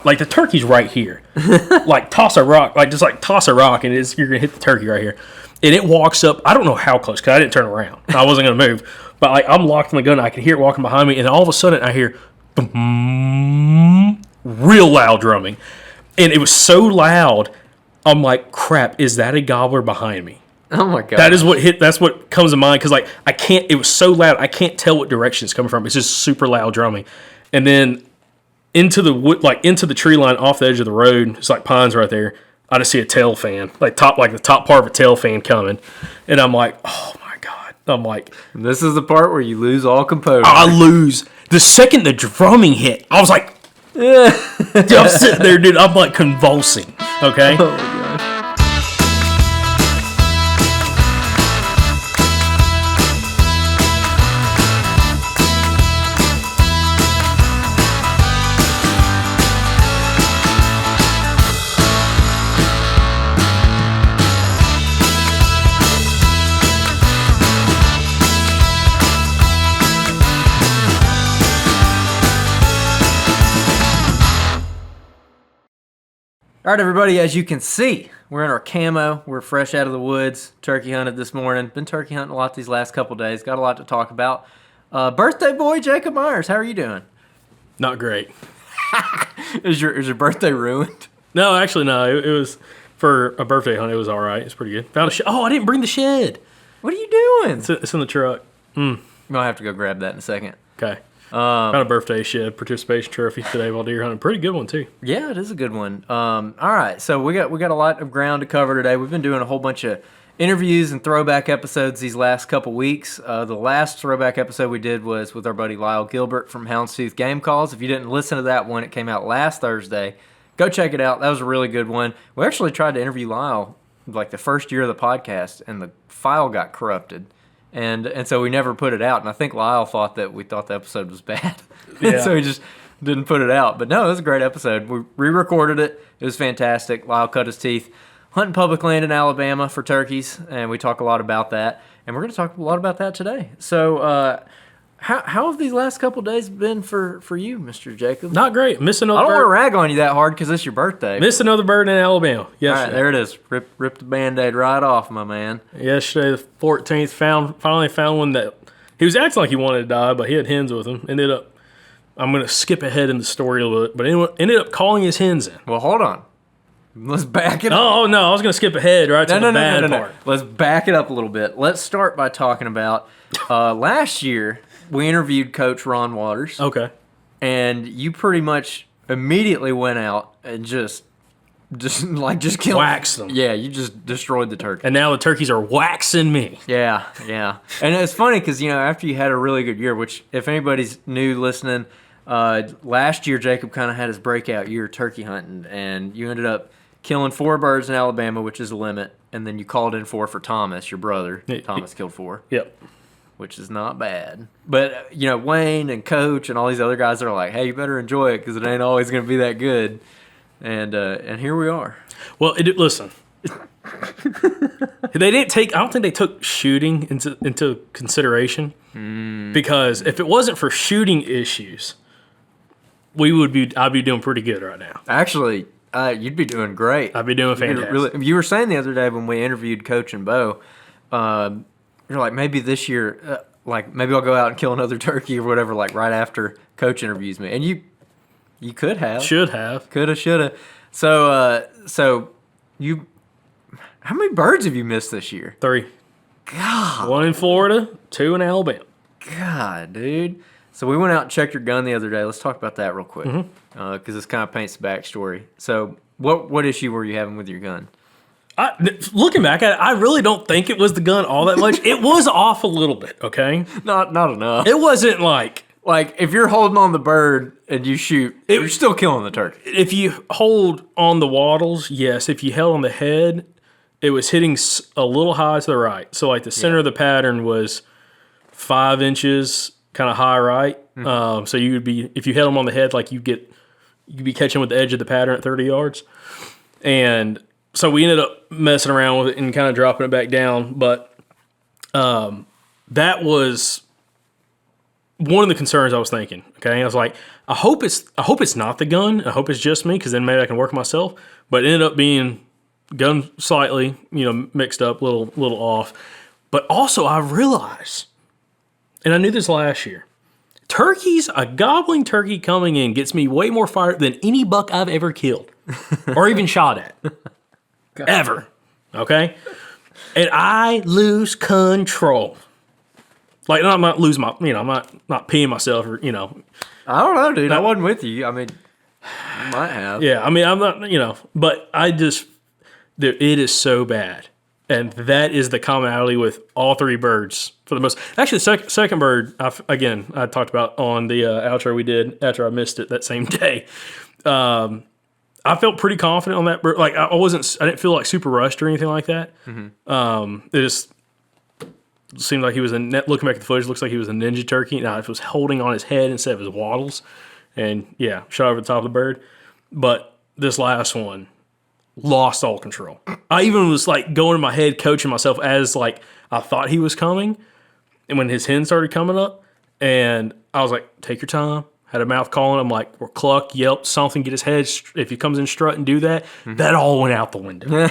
Like the turkey's right here. Like toss a rock, and you're gonna hit the turkey right here. And it walks up. I don't know how close because I didn't turn around. I wasn't gonna move. But like I'm locked in the gun. And I can hear it walking behind me, and all of a sudden I hear boom, real loud drumming, and it was so loud. I'm like, crap, is that a gobbler behind me? Oh my god! That is what hit. That's what comes to mind because like I can't. It was so loud. I can't tell what direction it's coming from. It's just super loud drumming, and then into the wood, like into the tree line off the edge of the road. It's like pines right there. I just see a tail fan, like the top part of a tail fan coming, and I'm like, oh my god! I'm like, this is the part where you lose all composure. I lose the second the drumming hit. I was like, I'm sitting there, dude. I'm like convulsing. Okay. Oh my god. All right, everybody, as you can see, we're in our camo. We're fresh out of the woods. Turkey hunted this morning. Been turkey hunting a lot these last couple days. Got a lot to talk about. Birthday boy, Jacob Myers, how are you doing? Not great. Is your birthday ruined? No, actually, no. It was for a birthday hunt. It was all right. It's pretty good. Found a I didn't bring the shed. What are you doing? It's in the truck. Might have to go grab that in a second. Okay. Found a birthday shed participation trophy today while deer hunting. Pretty good one too. Yeah, it is a good one. All right, so we got a lot of ground to cover today. We've been doing a whole bunch of interviews and throwback episodes these last couple weeks. The last throwback episode we did was with our buddy Lyle Gilbert from Houndstooth Game Calls. If you didn't listen to that one, it came out last Thursday. Go check it out. That was a really good one. We actually tried to interview Lyle like the first year of the podcast, and the file got corrupted. And so we never put it out. And I think Lyle thought that we thought the episode was bad. Yeah. So he just didn't put it out. But no, it was a great episode. We re-recorded it. It was fantastic. Lyle cut his teeth hunting public land in Alabama for turkeys. And we talk a lot about that. And we're going to talk a lot about that today. So how have these last couple days been for you, Mr. Jacob? Not great. Missed another I don't bird. want to rag on you that hard because it's your birthday. Missed another bird in Alabama. Yesterday. All right, there it is. Rip the Band-Aid right off, my man. Yesterday, the 14th, finally found one that he was acting like he wanted to die, but he had hens with him. Ended up, I'm going to skip ahead in the story a little bit, but ended up calling his hens in. Well, hold on. Let's back it up. Oh, no, I was going to skip ahead right to the bad part. Let's back it up a little bit. Let's start by talking about last year we interviewed Coach Ron Waters. Okay. And you pretty much immediately went out and just killed. Waxed them. Yeah, you just destroyed the turkey. And now the turkeys are waxing me. Yeah. And it's funny because, after you had a really good year, which if anybody's new listening, last year Jacob kind of had his breakout year turkey hunting, and you ended up killing 4 birds in Alabama, which is the limit, and then you called in 4 for Thomas, your brother. Thomas killed 4. Yep. Which is not bad. But, Wayne and Coach and all these other guys are like, hey, you better enjoy it because it ain't always going to be that good. And here we are. Well, listen. They didn't take. I don't think they took shooting into consideration because if it wasn't for shooting issues, I'd be doing pretty good right now. Actually, you'd be doing great. I'd be doing fantastic. You were saying the other day when we interviewed Coach and Bo, you're like, maybe this year, maybe I'll go out and kill another turkey or whatever, like right after Coach interviews me. And you could have. Should have. Coulda, shoulda. So you, how many birds have you missed this year? 3. God. 1 in Florida, 2 in Alabama. God, dude. So we went out and checked your gun the other day. Let's talk about that real quick, because this kind of paints the backstory. So what issue were you having with your gun? Looking back at it, I really don't think it was the gun all that much. It was off a little bit, okay? Not enough. It wasn't like if you're holding on the bird and you shoot, you're still killing the turkey. If you hold on the wattles, yes. If you held on the head, it was hitting a little high to the right. So like the center of the pattern was 5 inches kind of high right. So you would be, if you held them on the head, like you'd be catching with the edge of the pattern at 30 yards. And so we ended up messing around with it and kind of dropping it back down. But that was one of the concerns I was thinking. Okay, I was like, I hope it's not the gun. I hope it's just me, because then maybe I can work myself. But it ended up being gun slightly, mixed up, little off. But also I realized, and I knew this last year, a gobbling turkey coming in gets me way more fired than any buck I've ever killed or even shot at. Ever. Okay? And I lose control. Like, I'm not losing my, I'm not peeing myself or, I don't know, dude. I wasn't with you. I mean, you might have. Yeah, I mean, I'm not, but it is so bad. And that is the commonality with all three birds for the most. Actually, the second bird, I talked about on the outro we did after I missed it that same day. I felt pretty confident on that bird. Like, I didn't feel like super rushed or anything like that. It just seemed like he was looking back at the footage, looks like he was a ninja turkey. Now, it was holding on his head instead of his wattles. And yeah, shot over the top of the bird. But this last one, lost all control. I even was like going in my head, coaching myself as like I thought he was coming, and when his hen started coming up, and I was like, "Take your time." Had a mouth calling him like, or cluck, yelp, something, get his head. If he comes in strut and do that, that all went out the window.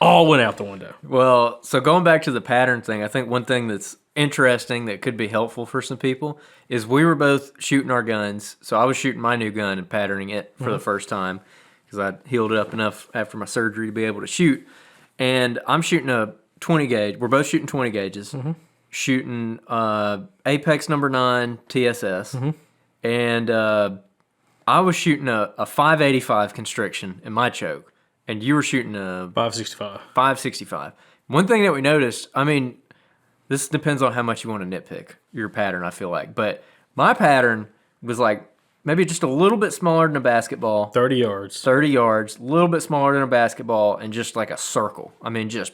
All went out the window. Well, so going back to the pattern thing, I think one thing that's interesting that could be helpful for some people is we were both shooting our guns. So I was shooting my new gun and patterning it for the first time, because I healed it up enough after my surgery to be able to shoot. And I'm shooting a 20 gauge. We're both shooting 20 gauges. Shooting Apex number 9 TSS. And I was shooting a 585 constriction in my choke. And you were shooting a 565. 565. One thing that we noticed, I mean, this depends on how much you want to nitpick your pattern, I feel like. But my pattern was like, maybe just a little bit smaller than a basketball. 30 yards. 30 yards, a little bit smaller than a basketball, and just like a circle. I mean, just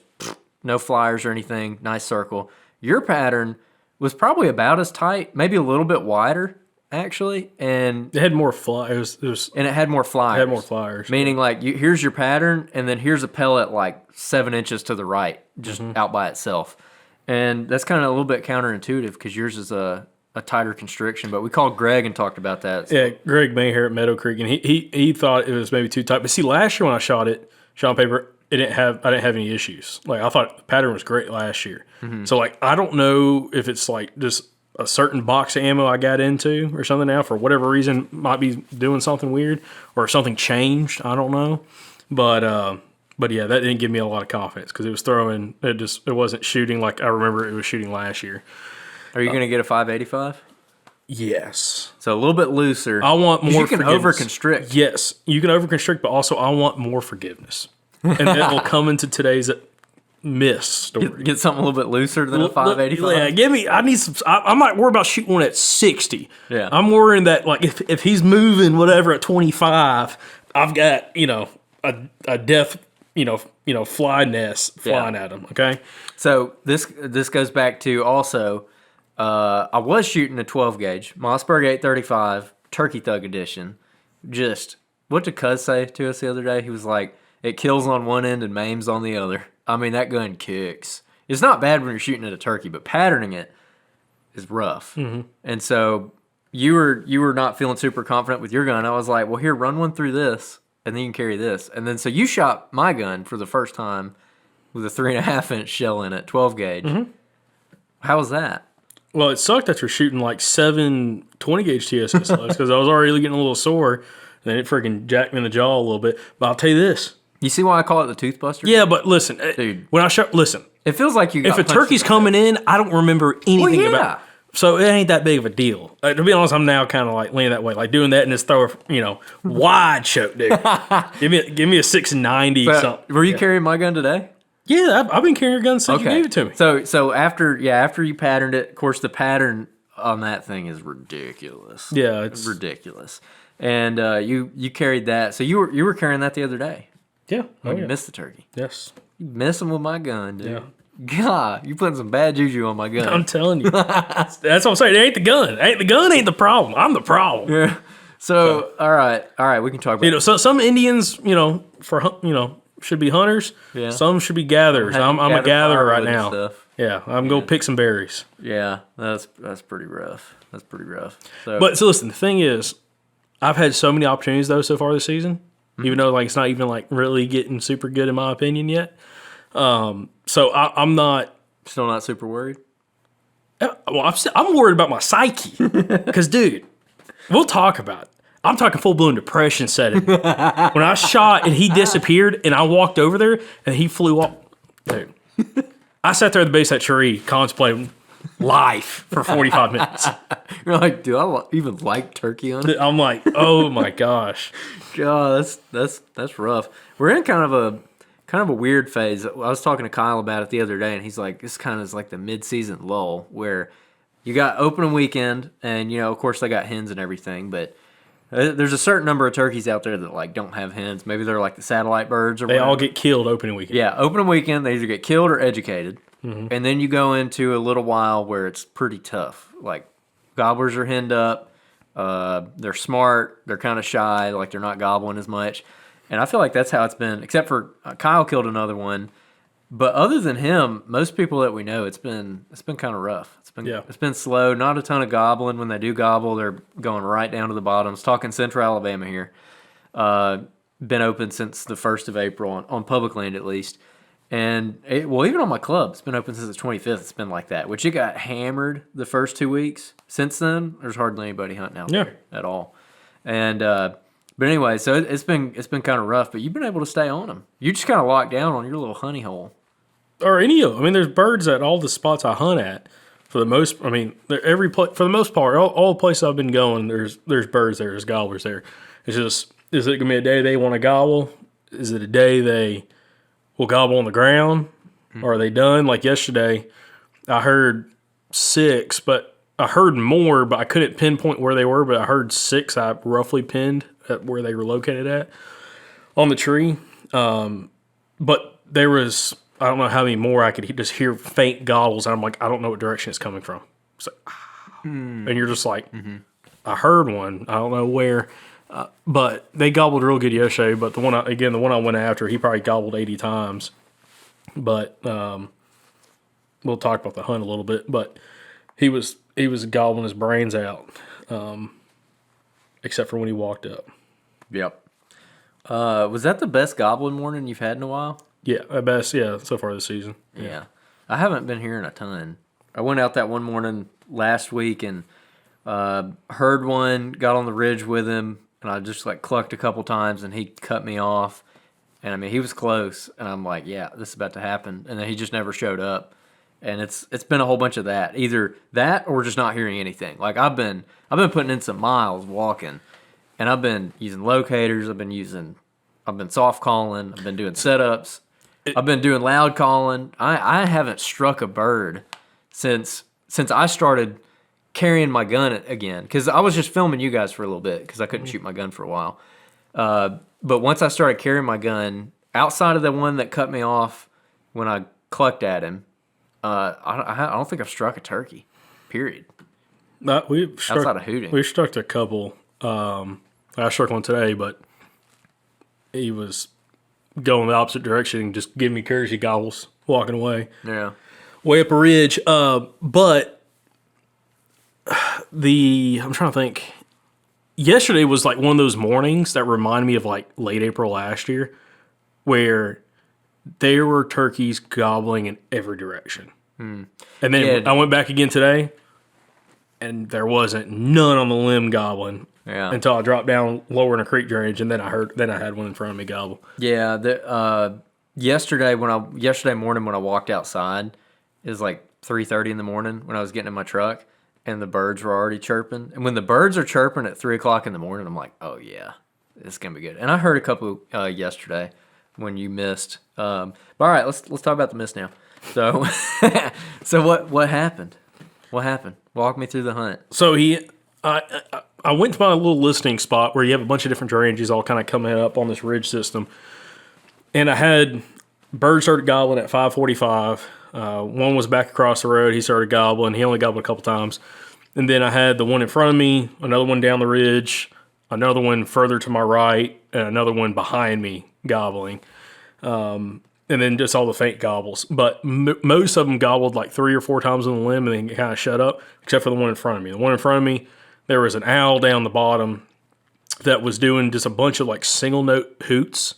no flyers or anything, nice circle. Your pattern was probably about as tight, maybe a little bit wider, actually. And it had more flyers. And it had more flyers. It had more flyers. Meaning, like, here's your pattern, and then here's a pellet like 7 inches to the right, just out by itself. And that's kind of a little bit counterintuitive, because yours is a tighter constriction, but we called Greg and talked about that. So. Yeah, Greg Mayhair at Meadow Creek, and he thought it was maybe too tight. But see, last year when I shot on paper, I didn't have any issues. Like, I thought the pattern was great last year. So like, I don't know if it's like just a certain box of ammo I got into or something now for whatever reason, might be doing something weird or something changed. I don't know, but yeah, that didn't give me a lot of confidence, because it was throwing. It wasn't shooting like I remember it was shooting last year. Are you going to get a 585? Yes. So a little bit looser. I want more. You can over-constrict. Yes, you can over-constrict, but also I want more forgiveness, and that will come into today's miss story. Get something a little bit looser than a 585. Yeah, give me. I need some. I might worry about shooting one at 60. Yeah, I'm worrying that like if he's moving whatever at 25, I've got a death fly nest flying at him. Okay. So this goes back to also. I was shooting a 12 gauge Mossberg 835 Turkey Thug edition. Just what did Cuz say to us the other day? He was like, "It kills on one end and maims on the other." I mean, that gun kicks. It's not bad when you're shooting at a turkey, but patterning it is rough. And so you were not feeling super confident with your gun. I was like, "Well, here, run one through this, and then you can carry this." And then so you shot my gun for the first time with a 3.5-inch shell in it, 12 gauge. How was that? Well, it sucked after shooting like 7 20 gauge TSS because I was already getting a little sore, and then it freaking jacked me in the jaw a little bit. But I'll tell you this. You see why I call it the tooth buster? Yeah, but listen, dude. When I shot, listen. It feels like you got if a turkey's coming in, I don't remember anything about it. So it ain't that big of a deal. To be honest, I'm now kind of like leaning that way, like doing that and just throw a wide choke, dude. give me a 690 something. Were you carrying my gun today? Yeah, I've been carrying your gun since you gave it to me. So after you patterned it, of course the pattern on that thing is ridiculous. Yeah, it's ridiculous. And you carried that. So you were carrying that the other day. Yeah. You missed the turkey. Yes. You messing with my gun, dude. Yeah. God, you putting some bad juju on my gun. I'm telling you. That's what I'm saying. It ain't the gun. The gun ain't the problem. I'm the problem. Yeah. So all right, we can talk about so some Indians, should be hunters. Yeah. Some should be gatherers. I'm a gatherer right now. Stuff. Yeah, I'm going to pick some berries. Yeah, that's pretty rough. That's pretty rough. So, But so listen, the thing is, I've had so many opportunities though so far this season, even though like it's not even like really getting super good in my opinion yet. So I'm not. still not super worried. Well, I'm worried about my psyche because, dude, we'll talk about it. I'm talking full blown depression setting. When I shot and he disappeared, and I walked over there and he flew off, dude. I sat there at the base of that tree contemplating life for 45 minutes. You're like, do I even like turkey on it? I'm like, oh my gosh. God, that's rough. We're in kind of a weird phase. I was talking to Kyle about it the other day, and he's like, this kind of is like the mid-season lull where you got opening weekend, and of course they got hens and everything, but there's a certain number of turkeys out there that like don't have hens. Maybe they're like the satellite birds or They whatever. all get killed opening weekend. Yeah, opening weekend they either get killed or educated, and then you go into a little while where it's pretty tough. Like gobblers are henned up, they're smart, they're kind of shy, like they're not gobbling as much. And I feel like that's how it's been, except for Kyle killed another one. But other than him, most people that we know, it's been kind of rough. It's been slow. Not a ton of gobbling. When they do gobble, they're going right down to the bottoms. Talking Central Alabama here, been open since the 1st of April on public land at least. And even on my club, it's been open since the 25th. It's been like that, which it got hammered the first 2 weeks. Since then, there's hardly anybody hunting out there at all. And but anyway, so it's been kind of rough, but you've been able to stay on them. You just kind of locked down on your little honey hole. Or any of them. I mean, there's birds at all the spots I hunt at. For the most, I mean, for the most part, all the places I've been going, there's birds there, there's gobblers there. It's just, is it gonna be a day they want to gobble? Is it a day they will gobble on the ground? Or are they done? Like yesterday, I heard 6, but I heard more, but I couldn't pinpoint where they were. But I heard 6. I roughly pinned at where they were located at on the tree. But there was, I don't know how many more. I could just hear faint gobbles, and I'm like, I don't know what direction it's coming from. It's like, and you're just like, I heard one. I don't know where. But they gobbled real good yesterday. But the one I went after, he probably gobbled 80 times. But we'll talk about the hunt a little bit. But he was gobbling his brains out, except for when he walked up. Yep. Was that the best goblin morning you've had in a while? Yeah, at best, so far this season. Yeah. I haven't been hearing a ton. I went out that one morning last week and heard one, got on the ridge with him, and I just like clucked a couple times, and he cut me off. And I mean, he was close, and I'm like, yeah, this is about to happen. And then he just never showed up. And it's been a whole bunch of that. Either that or just not hearing anything. Like I've been putting in some miles walking, and I've been using locators, I've been soft calling, I've been doing setups. I've been doing loud calling. I haven't struck a bird since I started carrying my gun again, because I was just filming you guys for a little bit because I couldn't shoot my gun for a while. But once I started carrying my gun, outside of the one that cut me off when I clucked at him, I don't think I've struck a turkey, period. Outside of hooting. We struck a couple. I struck one today, but he was going the opposite direction, just giving me courtesy gobbles, walking away. Yeah. Way up a ridge. But I'm trying to think. Yesterday was like one of those mornings that remind me of like late April last year, where there were turkeys gobbling in every direction. And then I went back again today, and there wasn't none on the limb gobbling. Yeah. Until I dropped down lower in a creek drainage, and then I had one in front of me gobble. Yeah. Yesterday morning when I walked outside, it was like 3:30 in the morning when I was getting in my truck, and the birds were already chirping. And when the birds are chirping at 3:00 in the morning, I'm like, oh yeah, this is gonna be good. And I heard a couple yesterday when you missed. But all right, let's talk about the miss now. So, what happened? What happened? Walk me through the hunt. So I went to my little listening spot where you have a bunch of different drainages all kind of coming up on this ridge system. And I had birds started gobbling at 5:45. One was back across the road. He started gobbling. He only gobbled a couple times. And then I had the one in front of me, another one down the ridge, another one further to my right, and another one behind me gobbling. and then just all the faint gobbles. But most of them gobbled like 3 or 4 times on the limb and then kind of shut up, except for the one in front of me. The one in front of me, there was an owl down the bottom that was doing just a bunch of like single note hoots,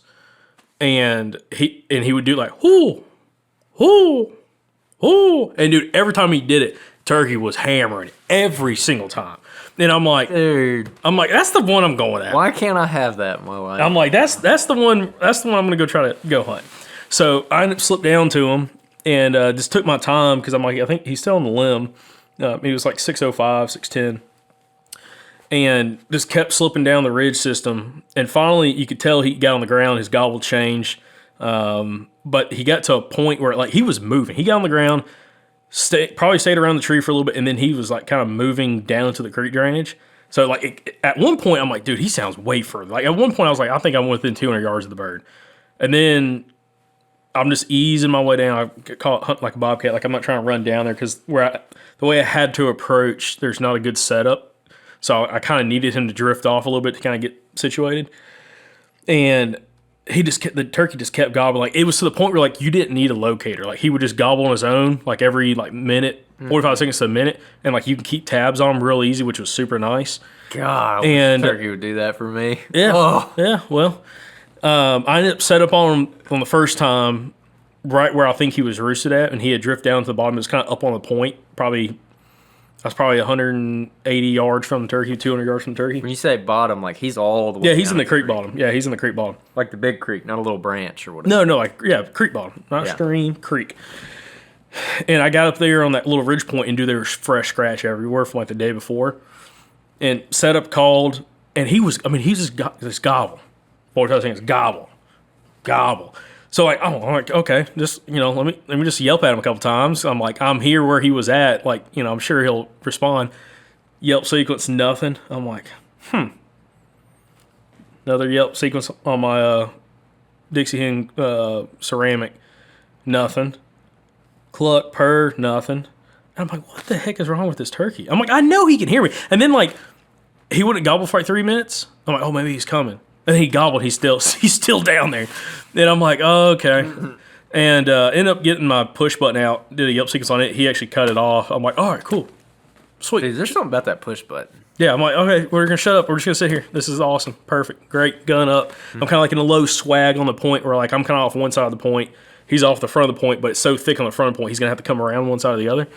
and he would do like whoo, whoo, whoo, and dude, every time he did it, turkey was hammering every single time. And I'm like, Dude, that's the one I'm going at. why can't I have that in my life? I'm like, that's the one I'm gonna go try to go hunt. So I ended up slipped down to him and just took my time because I'm like, I think he's still on the limb. He was like 605, 610. And just kept slipping down the ridge system. And finally, you could tell he got on the ground, his gobble changed. But he got to a point where like he was moving. He got on the ground, probably stayed around the tree for a little bit, and then he was like kind of moving down to the creek drainage. So like at one point, I'm like, dude, he sounds way further. Like at one point, I was like, I think I'm within 200 yards of the bird. And then I'm just easing my way down. I call it hunting like a bobcat. Like I'm not trying to run down there because the way I had to approach, there's not a good setup. So I kind of needed him to drift off a little bit to kind of get situated. And the turkey just kept gobbling. Like it was to the point where like you didn't need a locator. Like he would just gobble on his own, like every like minute, 45 seconds to a minute. And like you can keep tabs on him real easy, which was super nice. God, and turkey would do that for me. Yeah. Oh. Yeah. Well, I ended up set up on him on the first time, right where I think he was roosted at, and he had drifted down to the bottom. It was kind of up on the point, I was probably 180 yards from the turkey, 200 yards from the turkey. When you say bottom, like he's all the way Yeah, he's down in the creek bottom. Yeah, he's in the creek bottom. Like the big creek, not a little branch or whatever. No, creek bottom, not stream, creek. And I got up there on that little ridge point, and dude, there was fresh scratch everywhere from like the day before. And setup called, and he's just this gobble. Boy, I was saying, it's gobble, gobble. So I'm like, okay, just let me just yelp at him a couple times. I'm like, I'm here where he was at. Like, I'm sure he'll respond. Yelp sequence, nothing. I'm like, another yelp sequence on my Dixie Hen ceramic, nothing. Cluck, purr, nothing. And I'm like, what the heck is wrong with this turkey? I'm like, I know he can hear me. And then like, he wouldn't gobble for like 3 minutes. I'm like, oh, maybe he's coming. And he gobbled. He's still down there. And I'm like, oh, okay. And ended up getting my push button out. Did a yelp sequence on it. He actually cut it off. I'm like, all right, cool, sweet. Dude, there's something about that push button. Yeah, I'm like, okay, we're gonna shut up. We're just gonna sit here. This is awesome, perfect, great. Gun up. I'm kind of like in a low swag on the point where like I'm kind of off one side of the point. He's off the front of the point, but it's so thick on the front of the point, he's gonna have to come around one side or the other.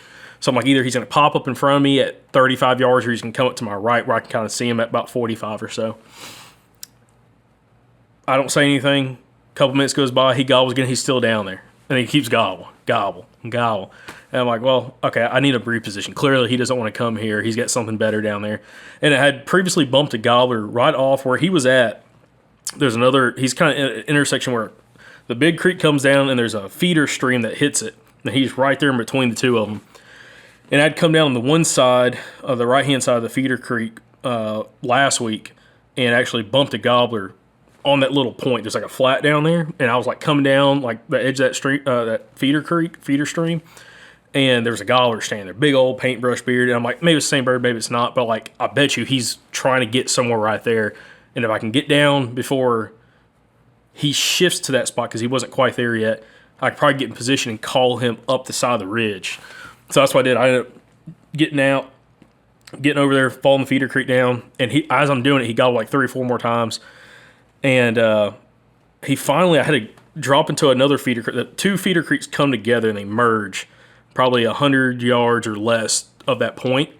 So I'm like, either he's gonna pop up in front of me at 35 yards, or he's gonna come up to my right where I can kind of see him at about 45 or so. I don't say anything. A couple minutes goes by. He gobbles again. He's still down there. And he keeps gobble, gobble, gobble. And I'm like, well, okay, I need a reposition. Clearly, he doesn't want to come here. He's got something better down there. And it had previously bumped a gobbler right off where he was at. There's he's kind of in an intersection where the big creek comes down and there's a feeder stream that hits it. And he's right there in between the two of them. And I'd come down on the one side of the right-hand side of the feeder creek last week and actually bumped a gobbler on that little point. There's like a flat down there, and I was like coming down like the edge of that stream, that feeder stream, and there's a gobbler standing there, big old paintbrush beard, and I'm like, maybe it's the same bird, maybe it's not, but like I bet you he's trying to get somewhere right there, and if I can get down before he shifts to that spot because he wasn't quite there yet, I could probably get in position and call him up the side of the ridge. So that's what I did. I ended up getting over there, following the feeder creek down, and as I'm doing it, he gobbled like 3 or 4 more times. And he finally, I had to drop into another feeder creek. The 2 feeder creeks come together and they merge probably 100 yards or less of that point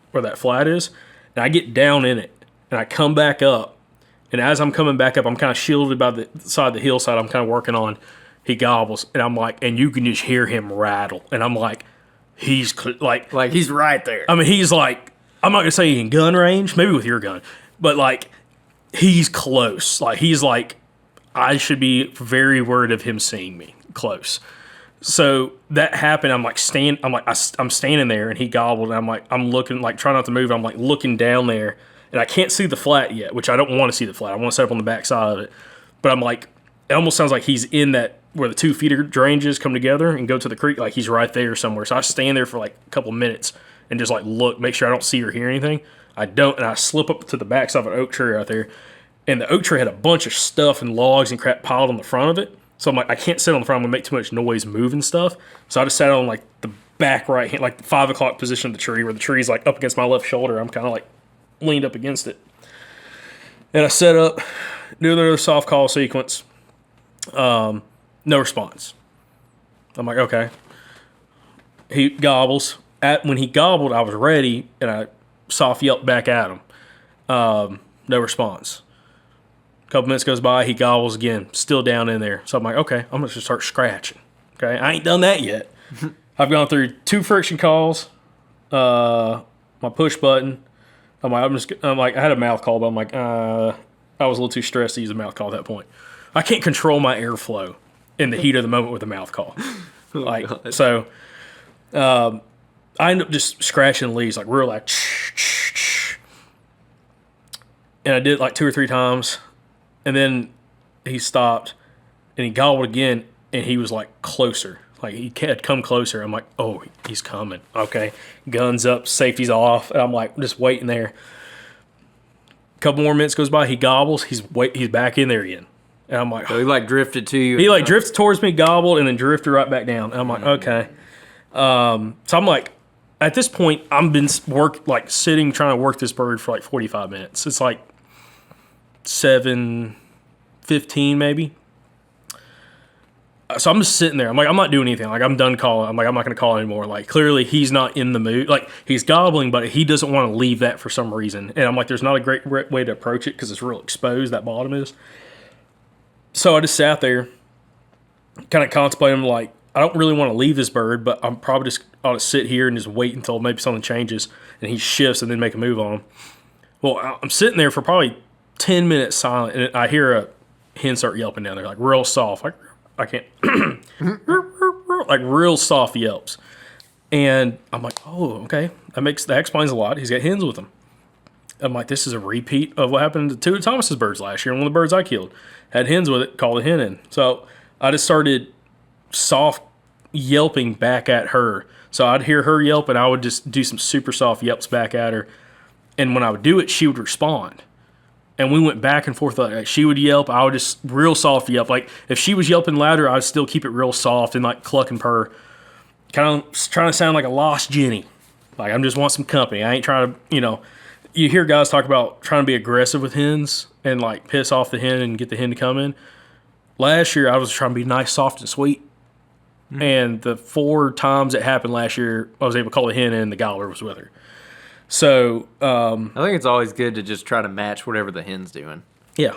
where that flat is. And I get down in it and I come back up. And as I'm coming back up, I'm kind of shielded by the side of the hillside I'm kind of working on. He gobbles. And I'm like, and you can just hear him rattle. And I'm like, he's like he's right there. I mean, he's like, I'm not going to say in gun range, maybe with your gun, but like, he's close. Like, he's like, I should be very worried of him seeing me close. So that happened. I'm standing there, and he gobbled. And I'm looking, like, trying not to move. I'm like looking down there, and I can't see the flat yet, which I don't want to see the flat. I want to set up on the back side of it. But I'm like, it almost sounds like he's in that where the 2 feeder drainages come together and go to the creek. Like he's right there somewhere. So I stand there for like a couple minutes and just like look, make sure I don't see or hear anything. I don't, and I slip up to the backside of an oak tree right there, and the oak tree had a bunch of stuff and logs and crap piled on the front of it. So I'm like, I can't sit on the front. I'm gonna make too much noise moving stuff. So I just sat on like the back right hand, like the 5 o'clock position of the tree, where the tree's like up against my left shoulder. I'm kind of like leaned up against it. And I set up, do another soft call sequence. No response. I'm like, okay. He gobbles. When he gobbled, I was ready, and I soft yelped back at him. No response. A couple minutes goes by, he gobbles again, still down in there. So I'm like, okay, I'm gonna just start scratching. Okay, I ain't done that yet. I've gone through 2 friction calls, my push button. I'm like, I had a mouth call, but I'm like, I was a little too stressed to use a mouth call at that point. I can't control my airflow in the heat of the moment with a mouth call. So I end up just scratching leaves, like real like, and I did it like 2 or 3 times, and then he stopped, and he gobbled again, and he was like closer. Like he had come closer. I'm like, oh, he's coming. Okay, guns up, safety's off, and I'm like just waiting there. A couple more minutes goes by, he gobbles, he's back in there again, and I'm like, So he like drifted to you. he like drifted towards me, gobbled, and then drifted right back down. And I'm like, okay. So I'm like, at this point, I've been sitting trying to work this bird for like 45 minutes. It's like 7:15 maybe. So I'm just sitting there. I'm like, I'm not doing anything. Like, I'm done calling. I'm like, I'm not going to call anymore. Like, clearly he's not in the mood. Like, he's gobbling, but he doesn't want to leave that for some reason. And I'm like, there's not a great way to approach it because it's real exposed, that bottom is. So I just sat there, kind of contemplating, like, I don't really want to leave this bird, but I'm probably just ought to sit here and just wait until maybe something changes and he shifts and then make a move on him. Well, I'm sitting there for probably 10 minutes silent, and I hear a hen start yelping down there, like real soft. Like, I can't, like real soft yelps. And I'm like, oh, okay. That explains a lot. He's got hens with him. I'm like, this is a repeat of what happened to 2 of Thomas's birds last year. And one of the birds I killed had hens with it, called a hen in. So I just started soft yelping back at her. So I'd hear her yelp, and I would just do some super soft yelps back at her. And when I would do it, she would respond. And we went back and forth. Like she would yelp, I would just real soft yelp. Like if she was yelping louder, I'd still keep it real soft and like cluck and purr. Kind of trying to sound like a lost Jenny. Like I just want some company. I ain't trying to, you hear guys talk about trying to be aggressive with hens and like piss off the hen and get the hen to come in. Last year, I was trying to be nice, soft, and sweet. Mm-hmm. And the 4 times it happened last year, I was able to call the hen in, and the gobbler was with her. So I think it's always good to just try to match whatever the hen's doing. Yeah.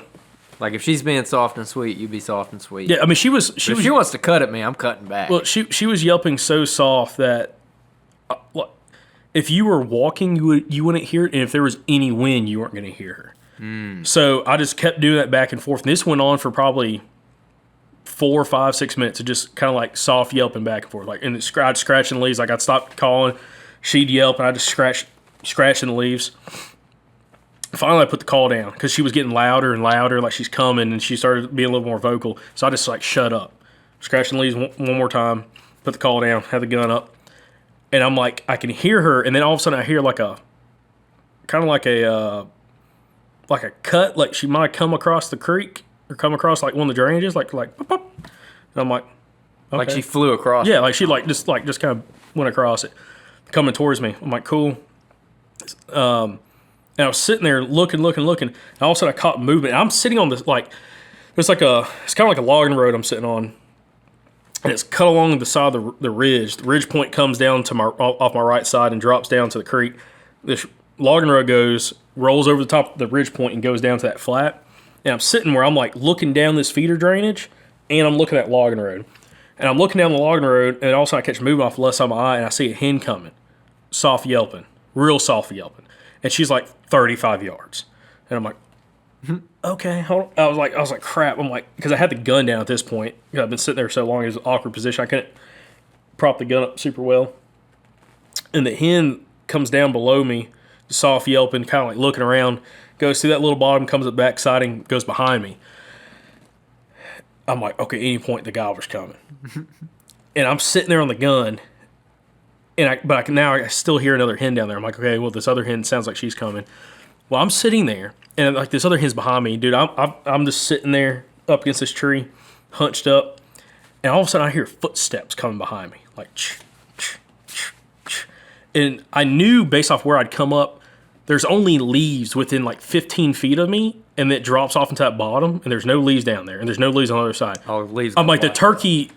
Like if she's being soft and sweet, you be soft and sweet. Yeah, I mean if she wants to cut at me, I'm cutting back. Well, she was yelping so soft that if you were walking, you wouldn't hear it, and if there was any wind, you weren't going to hear her. So I just kept doing that back and forth, and this went on for probably 4, 5, 6 minutes of just kind of like soft yelping back and forth, like and I'd scratching the leaves. Like I'd stop calling, she'd yelp, and I'd just scratching the leaves. Finally, I put the call down because she was getting louder and louder, like she's coming, and she started being a little more vocal. So I just like shut up, scratching the leaves one more time, put the call down, had the gun up, and I'm like, I can hear her, and then all of a sudden I hear like a kind of like a cut, like she might have come across the creek or come across like one of the drainages, like pop, pop. And I'm like, okay. Like she flew across. Yeah, like she just kind of went across it, coming towards me. I'm like, cool. And I was sitting there looking, and all of a sudden I caught movement. And I'm sitting on this, it's kind of like a logging road I'm sitting on, and it's cut along the side of the ridge. The ridge point comes down to off my right side and drops down to the creek. This logging road rolls over the top of the ridge point and goes down to that flat. And I'm sitting where I'm like looking down this feeder drainage, and I'm looking at logging road. And I'm looking down the logging road, and all of a sudden I catch movement off the left side of my eye, and I see a hen coming, soft yelping, real soft yelping. And she's like 35 yards. And I'm like, okay, hold on. I was like, crap. I'm like, because I had the gun down at this point. I've been sitting there so long, it was an awkward position. I couldn't prop the gun up super well. And the hen comes down below me, soft yelping, kind of like looking around, goes through that little bottom, comes up back siding, goes behind me. I'm like, okay, any point the gobbler's coming. And I'm sitting there on the gun, but now I still hear another hen down there. I'm like, okay, well, this other hen sounds like she's coming. Well, I'm sitting there, and like this other hen's behind me, dude. I'm just sitting there up against this tree, hunched up, and all of a sudden I hear footsteps coming behind me, like, and I knew based off where I'd come up, there's only leaves within like 15 feet of me, and it drops off into that bottom, and there's no leaves down there, and there's no leaves on the other side. Oh, leaves. I'm like, the turkey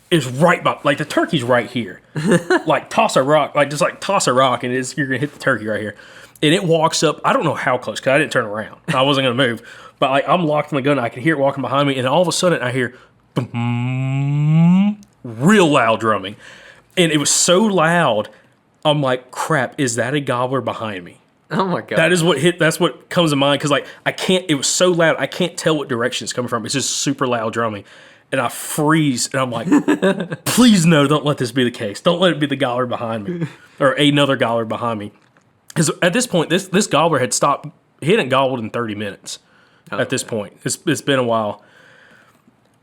is right by, like, the turkey's right here. Like, toss a rock, like, just like toss a rock, and you're going to hit the turkey right here. And it walks up, I don't know how close, because I didn't turn around. I wasn't going to move. But like, I'm locked in the gun, I can hear it walking behind me, and all of a sudden I hear boom, real loud drumming. And it was so loud, I'm like, crap, is that a gobbler behind me? Oh my God. That's what comes to mind, because like, it was so loud, I can't tell what direction it's coming from. It's just super loud drumming. And I freeze, and I'm like, please no, don't let this be the case. Don't let it be the gobbler behind me, or another gobbler behind me. Because at this point, this gobbler had stopped. He hadn't gobbled in 30 minutes at this point. It's been a while.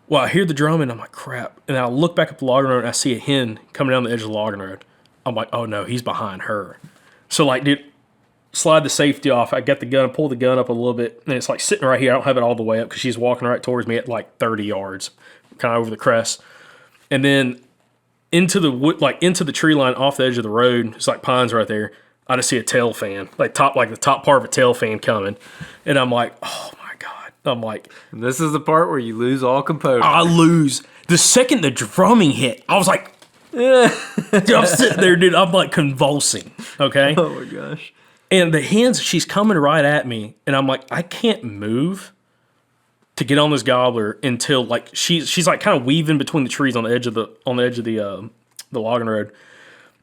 Well, I hear the drum, and I'm like, crap. And I look back up the logging road, and I see a hen coming down the edge of the logging road. I'm like, oh no, he's behind her. So like, dude, slide the safety off. I get the gun, pull the gun up a little bit, and it's like sitting right here. I don't have it all the way up because she's walking right towards me at like 30 yards. Kind of over the crest, and then into the wood, like into the tree line off the edge of the road. It's like pines right there. I just see a tail fan, like the top part of a tail fan coming, and I'm like, oh my God. I'm like, this is the part where you lose all composure. I lose the second the drumming hit. I was like, dude, I'm sitting there, dude. I'm like convulsing. Okay. Oh my gosh. And the hens, she's coming right at me, and I'm like, I can't move to get on this gobbler until like she's like kind of weaving between the trees on the edge of the logging road,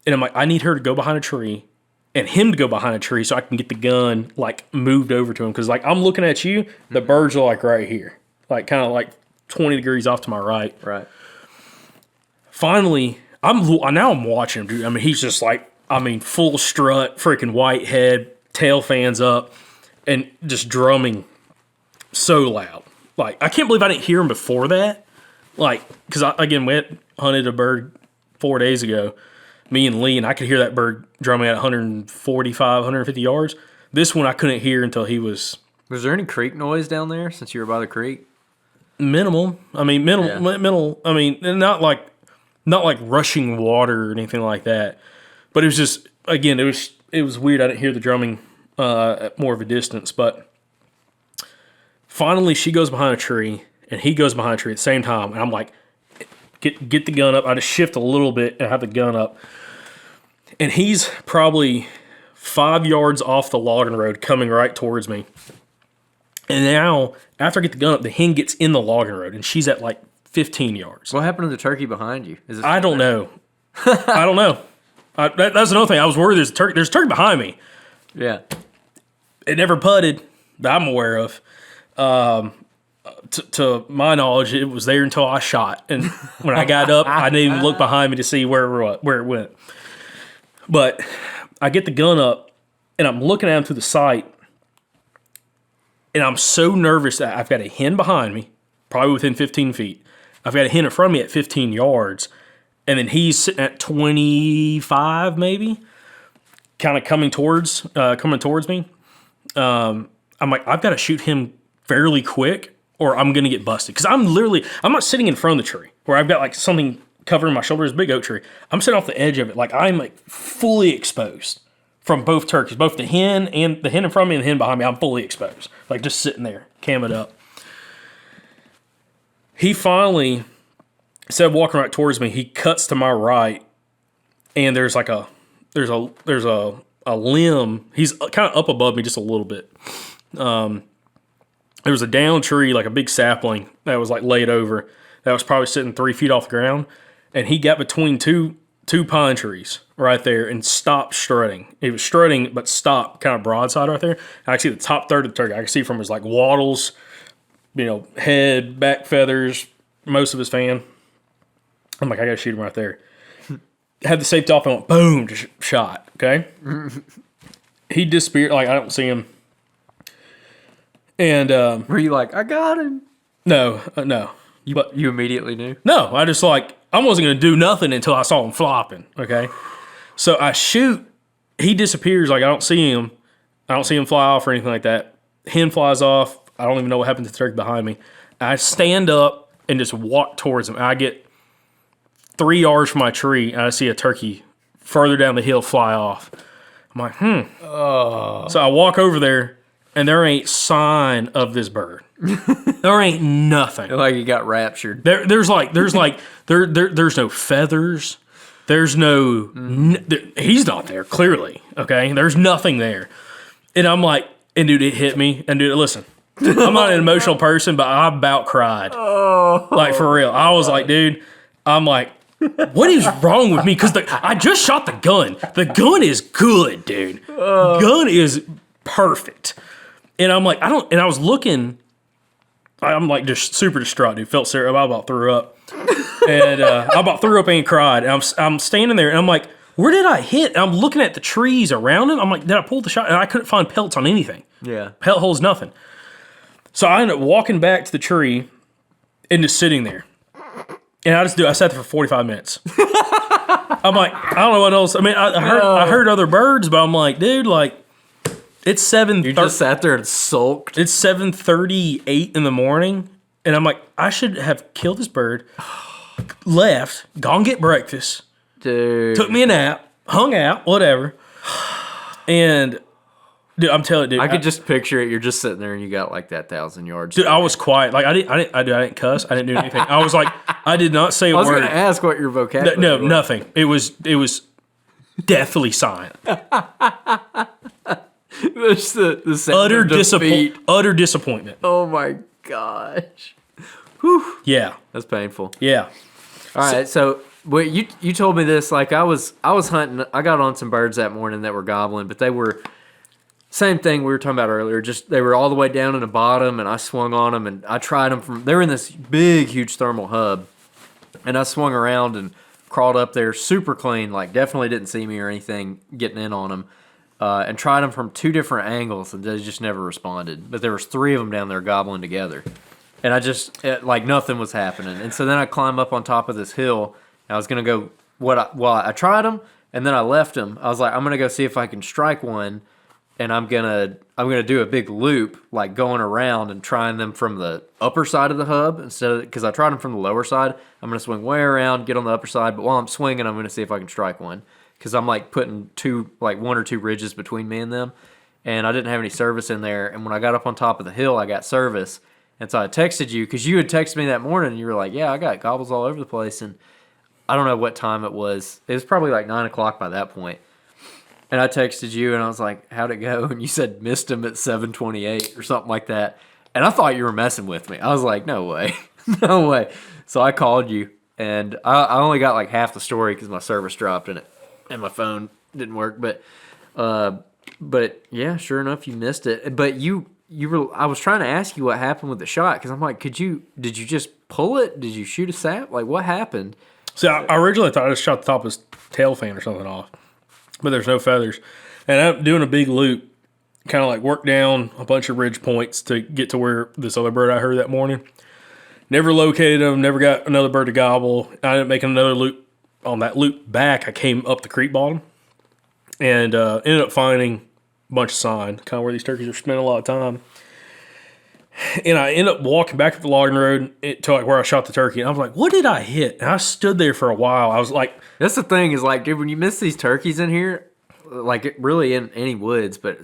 and I'm like, I need her to go behind a tree and him to go behind a tree so I can get the gun like moved over to him, because like I'm looking at you, the birds are like right here, like kind of like 20 degrees off to my right. Right. Finally, I'm watching him, dude. I mean, he's just like, I mean, full strut, freaking white head, tail fans up, and just drumming so loud. Like, I can't believe I didn't hear him before that. Like, because, again, we had hunted a bird 4 days ago, me and Lee, and I could hear that bird drumming at 145, 150 yards. This one I couldn't hear until he was... Was there any creek noise down there since you were by the creek? Minimal. I mean, minimal. I mean, not like rushing water or anything like that. But it was just, again, it was weird. I didn't hear the drumming at more of a distance, but... Finally, she goes behind a tree, and he goes behind a tree at the same time. And I'm like, get the gun up. I just shift a little bit and have the gun up. And he's probably 5 yards off the logging road coming right towards me. And now, after I get the gun up, the hen gets in the logging road, and she's at like 15 yards. What happened to the turkey behind you? I don't know. I don't know. That's another thing. I was worried there's a turkey behind me. Yeah. It never putted that I'm aware of. To my knowledge, it was there until I shot, and when I got up, I didn't even look behind me to see where it went. But I get the gun up, and I'm looking at him through the sight, and I'm so nervous that I've got a hen behind me, probably within 15 feet. I've got a hen in front of me at 15 yards, and then he's sitting at 25, maybe, kind of coming towards me. I'm like, I've got to shoot him fairly quick, or I'm going to get busted. Because I'm not sitting in front of the tree where I've got like something covering my shoulders, big oak tree. I'm sitting off the edge of it. Like, I'm like fully exposed from both turkeys, both the hen in front of me and the hen behind me. I'm fully exposed. Like, just sitting there, cam it up. He finally, instead of walking right towards me, he cuts to my right, and there's a limb. He's kind of up above me just a little bit. There was a down tree, like a big sapling that was like laid over, that was probably sitting 3 feet off the ground, and he got between two pine trees right there and stopped strutting. He was strutting, but stopped kind of broadside right there. I can see the top third of the turkey. I can see from his like wattles, head, back feathers, most of his fan. I'm like, I gotta shoot him right there. Had the safety off and went boom, just shot. Okay, he disappeared. Like, I don't see him. And were you like, I got him? No. You immediately knew? No, I just like, I wasn't going to do nothing until I saw him flopping, okay? So I shoot. He disappears. Like, I don't see him. I don't see him fly off or anything like that. Hen flies off. I don't even know what happened to the turkey behind me. I stand up and just walk towards him. I get 3 yards from my tree, and I see a turkey further down the hill fly off. I'm like, Oh. So I walk over there, and there ain't sign of this bird. There ain't nothing. Like you got raptured. There's no feathers. There's no. He's not there. Clearly, okay. There's nothing there, and I'm like, and dude, it hit me. And dude, listen, I'm not an emotional person, but I about cried. Like for real, I was like, dude, I'm like, what is wrong with me? Because I just shot the gun. The gun is good, dude. Gun is perfect. And I'm like, and I was looking. I'm like just super distraught, dude. Felt serious. I about threw up. And I about threw up and cried. And I'm standing there and I'm like, where did I hit? And I'm looking at the trees around him. I'm like, did I pull the shot? And I couldn't find pelts on anything. Yeah. Pelt holes, nothing. So I ended up walking back to the tree and just sitting there. And I sat there for 45 minutes. I'm like, I don't know what else. I mean, I heard other birds, but I'm like, dude, like, it's 7:30. You just sat there and sulked. It's 7:38 in the morning, and I'm like, I should have killed this bird, left, gone get breakfast, dude. Took me a nap, hung out, whatever. And dude, I'm telling you, dude, I could just picture it. You're just sitting there and you got like that 1,000 yards. Dude, I was quiet. Like I didn't cuss. I didn't do anything. I was like, I did not say a word. I was going to ask what your vocabulary No, was. nothing. It was deathly silent. Just the sound of defeat. Utter disappointment. Oh my gosh. Whew. Yeah. That's painful. Yeah. All right, so you told me this, like I was hunting. I got on some birds that morning that were gobbling, but they were same thing we were talking about earlier. Just they were all the way down in the bottom, and I swung on them, and I tried them they were in this big, huge thermal hub, and I swung around and crawled up there super clean, like definitely didn't see me or anything getting in on them, and tried them from 2 different angles, and they just never responded. But there was 3 of them down there gobbling together. And I just, like, nothing was happening. And so then I climbed up on top of this hill. And I was going to go, I tried them, and then I left them. I was like, I'm going to go see if I can strike one. And I'm going to do a big loop, like going around and trying them from the upper side of the hub. Because I tried them from the lower side. I'm going to swing way around, get on the upper side. But while I'm swinging, I'm going to see if I can strike one. Because I'm, like, putting 1 or 2 ridges between me and them. And I didn't have any service in there. And when I got up on top of the hill, I got service. And so I texted you because you had texted me that morning and you were like, yeah, I got gobbles all over the place. And I don't know what time it was. It was probably like 9 o'clock by that point. And I texted you and I was like, how'd it go? And you said missed him at 7:28 or something like that. And I thought you were messing with me. I was like, no way. No way. So I called you and I only got like half the story because my service dropped and my phone didn't work. But yeah, sure enough, you missed it. But I was trying to ask you what happened with the shot because I'm like, did you just pull it? Did you shoot a sap? Like, what happened? So I originally thought I just shot the top of his tail fan or something off, but there's no feathers. And I'm doing a big loop, kind of like work down a bunch of ridge points to get to where this other bird I heard that morning. Never located him, never got another bird to gobble. I ended up making another loop. On that loop back, I came up the creek bottom and ended up finding bunch of sign, kind of where these turkeys are spending a lot of time. And I end up walking back up the logging road to like where I shot the turkey. And I was like, what did I hit? And I stood there for a while. I was like, that's the thing is like, dude, when you miss these turkeys in here, like it really in any woods, but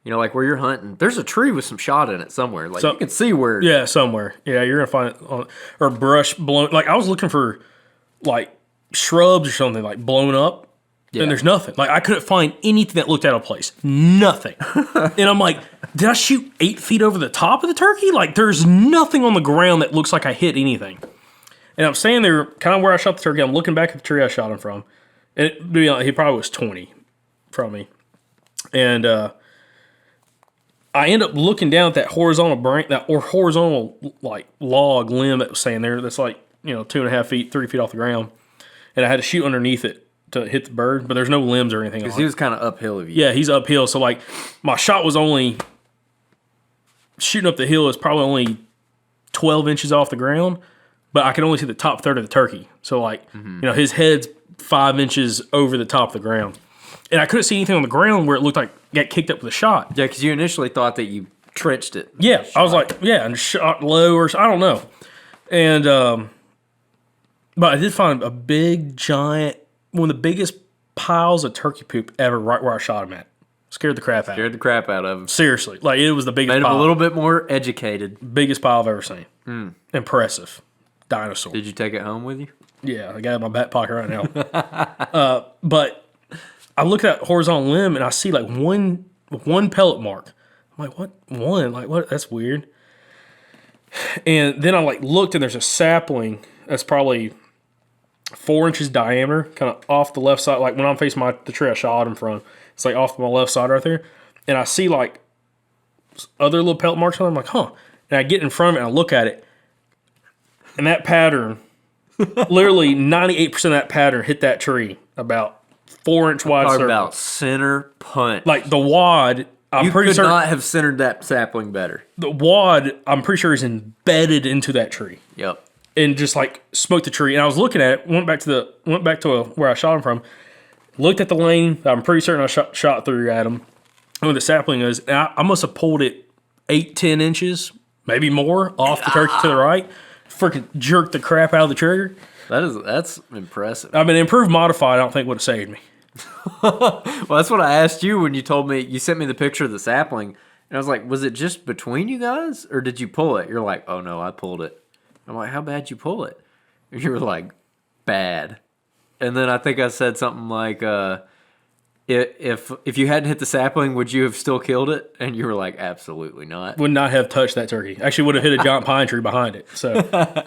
you know, like where you're hunting, there's a tree with some shot in it somewhere. Like you can see where. Yeah, somewhere. Yeah, you're going to find it or brush blown. Like I was looking for like shrubs or something like blown up. Yeah. And there's nothing. Like, I couldn't find anything that looked out of place. Nothing. And I'm like, did I shoot 8 feet over the top of the turkey? Like, there's nothing on the ground that looks like I hit anything. And I'm standing there, kind of where I shot the turkey. I'm looking back at the tree I shot him from. And he probably was 20 from me. And I end up looking down at that horizontal branch, like log limb that was staying there. That's like, 2.5 feet, 3 feet off the ground. And I had to shoot underneath it to hit the bird, but there's no limbs or anything. Because he was kind of uphill of you. Yeah, he's uphill. So like my shot was only shooting up the hill is probably only 12 inches off the ground, but I could only see the top third of the turkey. So like, his head's 5 inches over the top of the ground. And I couldn't see anything on the ground where it looked like it got kicked up with a shot. Yeah, because you initially thought that you trenched it. Yeah, I was like, and shot low or I don't know. And But I did find a big, giant, one of the biggest piles of turkey poop ever right where I shot him at. Scared the crap out. Scared the crap out of him. Seriously. Like, it was the biggest Made him pile. a little bit more educated. Biggest pile I've ever seen. Impressive. Dinosaur. Did you take it home with you? Yeah, I got it in my back pocket right now. But I look at that horizontal limb and I see like one pellet mark. I'm like, what? One? Like, what? That's weird. And then I like looked and there's a sapling that's probably 4 inches diameter, kind of off the left side. Like when I'm facing the tree I shot him from, it's like off my left side right there. And I see like other little pellet marks on it. I'm like, huh. And I get in front of it and I look at it. And that pattern, literally 98% of that pattern hit that tree about 4-inch wide Talk circle. about center punch. Like the wad, I'm you pretty could certain not have centered that sapling better. the wad, I'm pretty sure is embedded into that tree. Yep. And just like smoked the tree. And I was looking at it, went back to where I shot him from, looked at the lane that I'm pretty certain I shot through at him, where the sapling is. And I must have pulled it 8-10 inches, maybe more, off the turkey to the right. Freaking jerked the crap out of the trigger. That's impressive. I mean, improved modified, I don't think would have saved me. Well, that's what I asked you when you told me, you sent me the picture of the sapling. And I was like, was it just between you guys? Or did you pull it? You're like, oh no, I pulled it. I'm like, how bad you pull it? And you were like, bad. And then I think I said something like, if you hadn't hit the sapling, would you have still killed it? And you were like, absolutely not. Would not have touched that turkey. Actually, would have hit a giant pine tree behind it. So,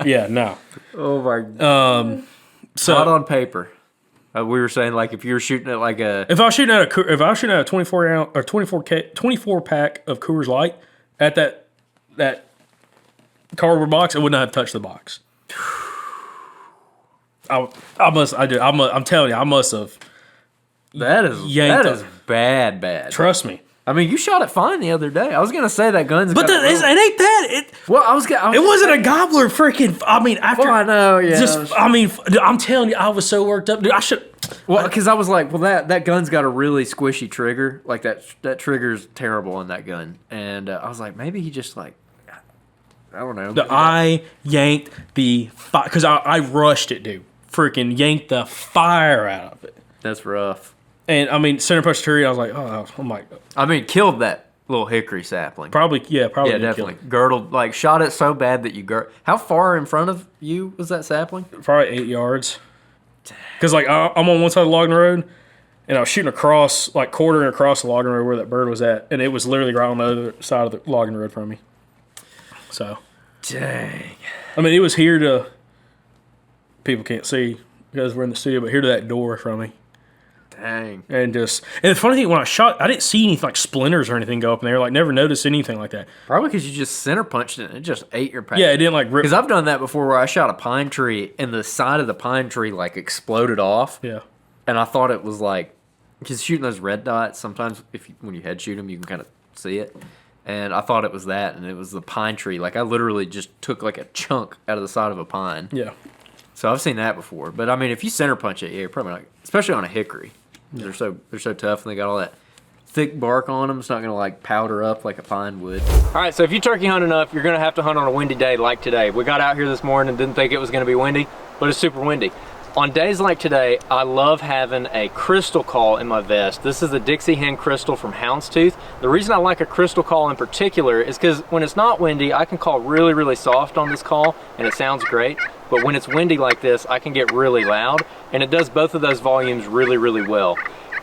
yeah, no. Oh my God. So Not on paper. We were saying like if you were shooting at like a if I was shooting at a 24 ounce or 24 pack of Coors Light at that cardboard box, I would not have touched the box. I'm telling you, I must have. that is bad. Trust me. I mean, you shot it fine the other day. I was gonna say that gun's. But got it ain't that. well, It wasn't a gobbler. Freaking. I mean, after. Well, I know. Yeah. I'm telling you, I was so worked up, dude. I should. Well, because I was like, well, that gun's got a really squishy trigger. Like that trigger's terrible on that gun, and I was like, maybe he just like, I don't know. I yanked the fire because I rushed it, dude. Freaking yanked the fire out of it. That's rough. And I mean, center punch tree. I was like, oh, I'm like, I mean, killed that little hickory sapling. probably. Yeah, did kill definitely. it. Girdled, like shot it so bad that you How far in front of you was that sapling? Probably 8 yards. Because like I'm on one side of the logging road, and I was shooting across, like quartering across the logging road where that bird was at, and it was literally right on the other side of the logging road from me. So, Dang. I mean, it was here to. People can't see because we're in the studio, but here to that door from me. Dang. And the funny thing, when I shot, I didn't see any like splinters or anything go up in there. Like, never noticed anything like that. Probably because you just center punched it and it just ate your pack. Yeah, it didn't like rip. Because I've done that before where I shot a pine tree and the side of the pine tree like exploded off. Yeah. And I thought it was like, because shooting those red dots, sometimes when you head shoot them, you can kind of see it. And I thought it was that, and it was the pine tree. Like, I literally just took like a chunk out of the side of a pine. Yeah. So I've seen that before. But I mean, if you center punch it, yeah, you're probably not, especially on a hickory. Yeah. They're so tough, and they got all that thick bark on them. It's not gonna like powder up like a pine would. All right, so if you turkey hunt enough, you're gonna have to hunt on a windy day like today. We got out here this morning and didn't think it was gonna be windy, but it's super windy. On days like today, I love having a crystal call in my vest. This is a Dixie Hen crystal from Houndstooth. The reason I like a crystal call in particular is because when it's not windy, I can call really, really soft on this call and it sounds great. But when it's windy like this, I can get really loud, and it does both of those volumes really, really well.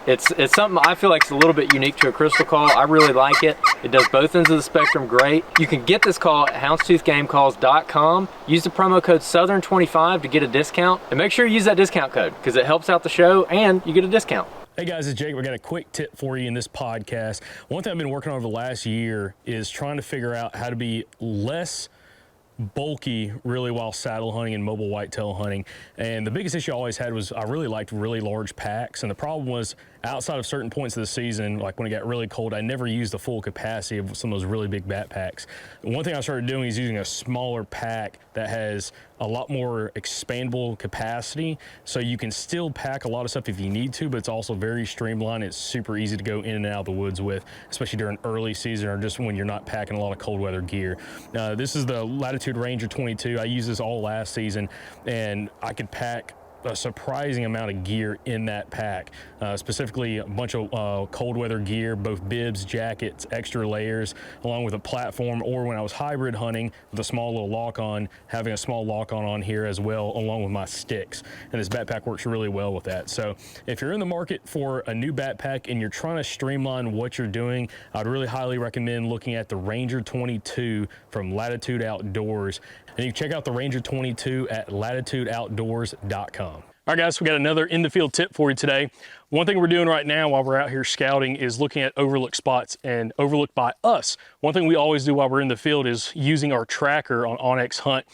It's something I feel like is a little bit unique to a crystal call. I really like it. It does both ends of the spectrum great. You can get this call at houndstoothgamecalls.com. Use the promo code Southern25 to get a discount, and make sure you use that discount code because it helps out the show and you get a discount. Hey guys, it's Jake. We got a quick tip for you in this podcast. One thing I've been working on over the last year is trying to figure out how to be less bulky really while saddle hunting and mobile whitetail hunting. And the biggest issue I always had was I really liked really large packs, and the problem was outside of certain points of the season, like when it got really cold, I never used the full capacity of some of those really big backpacks. And one thing I started doing is using a smaller pack that has a lot more expandable capacity, so you can still pack a lot of stuff if you need to, but it's also very streamlined. It's super easy to go in and out of the woods with, especially during early season or just when you're not packing a lot of cold weather gear. This is the Latitude Ranger 22. I used this all last season, and I could pack a surprising amount of gear in that pack, specifically a bunch of cold weather gear, both bibs, jackets, extra layers, along with a platform, or when I was hybrid hunting with a small little lock-on, having a small lock-on here as well, along with my sticks. And this backpack works really well with that. So if you're in the market for a new backpack and you're trying to streamline what you're doing, I'd really highly recommend looking at the Ranger 22 from Latitude Outdoors. And you can check out the Ranger 22 at latitudeoutdoors.com. All right, guys, we got another in the field tip for you today. One thing we're doing right now while we're out here scouting is looking at overlooked spots and overlooked by us. One thing we always do while we're in the field is using our tracker on Onyx Hunt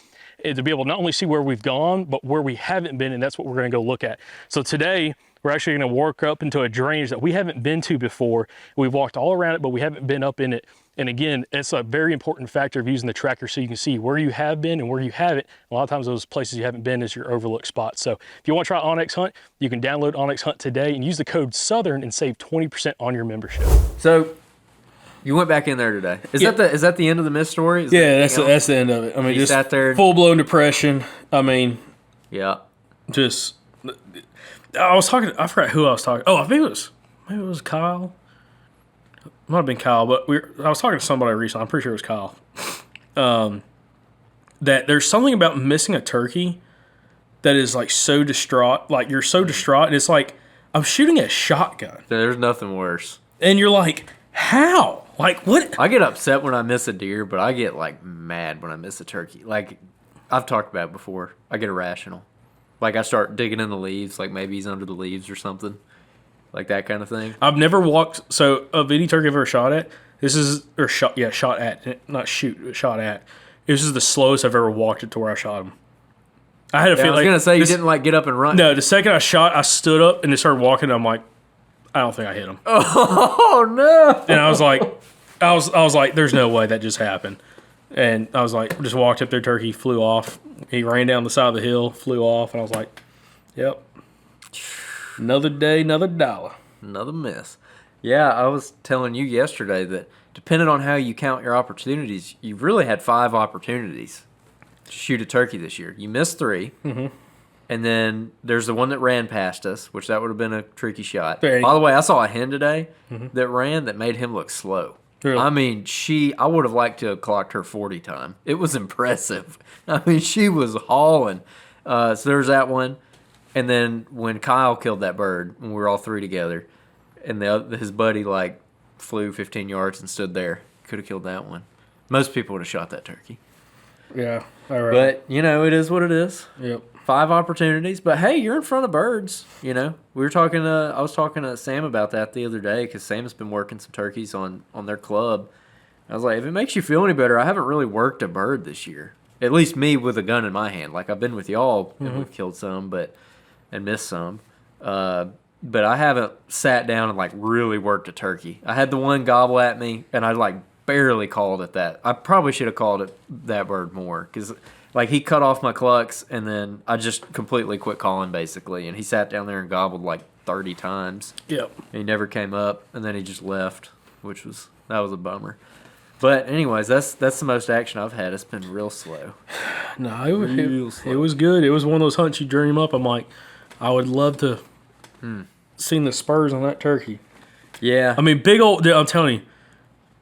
to be able to not only see where we've gone, but where we haven't been, and that's what we're gonna go look at. So today, we're actually gonna work up into a drainage that we haven't been to before. We've walked all around it, but we haven't been up in it. And again, it's a very important factor of using the tracker so you can see where you have been and where you haven't. A lot of times those places you haven't been is your overlooked spots. So if you want to try Onyx Hunt, you can download Onyx Hunt today and use the code SOUTHERN and save 20% on your membership. So you went back in there today. Is that the end of the mist story? That's the end of it. I mean, just sat there, full-blown depression. I mean, yeah. Just, I forgot who I was talking. Oh, I think maybe it was Kyle. Might have been Kyle, but I was talking to somebody recently. I'm pretty sure it was Kyle. That there's something about missing a turkey that is like so distraught. Like you're so distraught, and it's like I'm shooting a shotgun. There's nothing worse. And you're like, how? Like what? I get upset when I miss a deer, but I get like mad when I miss a turkey. Like I've talked about it before. I get irrational. Like I start digging in the leaves, like maybe he's under the leaves or something. Like that kind of thing. I've never walked. So of any turkey I've ever shot at, shot at. This is the slowest I've ever walked it to where I shot him. I had a feeling. I was gonna say you didn't like get up and run. No, the second I shot, I stood up and they started walking. And I'm like, I don't think I hit him. Oh no! And I was like, there's no way that just happened. And I was like, just walked up there, turkey flew off. He ran down the side of the hill, flew off, and I was like, yep. Another day, another dollar. Another miss. Yeah, I was telling you yesterday that depending on how you count your opportunities, you've really had 5 opportunities to shoot a turkey this year. You missed 3. Mm-hmm. And then there's the one that ran past us, which that would have been a tricky shot. By the way, I saw a hen today that ran that made him look slow. Really? I mean, I would have liked to have clocked her 40 time. It was impressive. I mean, she was hauling. So there's that one. And then when Kyle killed that bird, when we were all 3 together, and his buddy like flew 15 yards and stood there, could have killed that one. Most people would have shot that turkey. Yeah, all right. But it is what it is. Yep. 5 opportunities, but hey, you're in front of birds. We were talking. I was talking to Sam about that the other day because Sam's been working some turkeys on their club. I was like, if it makes you feel any better, I haven't really worked a bird this year. At least me with a gun in my hand. Like I've been with y'all and we've killed some, and missed some. But I haven't sat down and like really worked a turkey. I had the one gobble at me, and I like barely called it that. I probably should have called it that bird more because like he cut off my clucks, and then I just completely quit calling basically. And he sat down there and gobbled like 30 times. Yep. He never came up, and then he just left, that was a bummer. But anyways, that's the most action I've had. It's been real slow. No, it was good. It was one of those hunts you dream up. I'm like, I would love to seen the spurs on that turkey. Yeah. I mean, I'm telling you,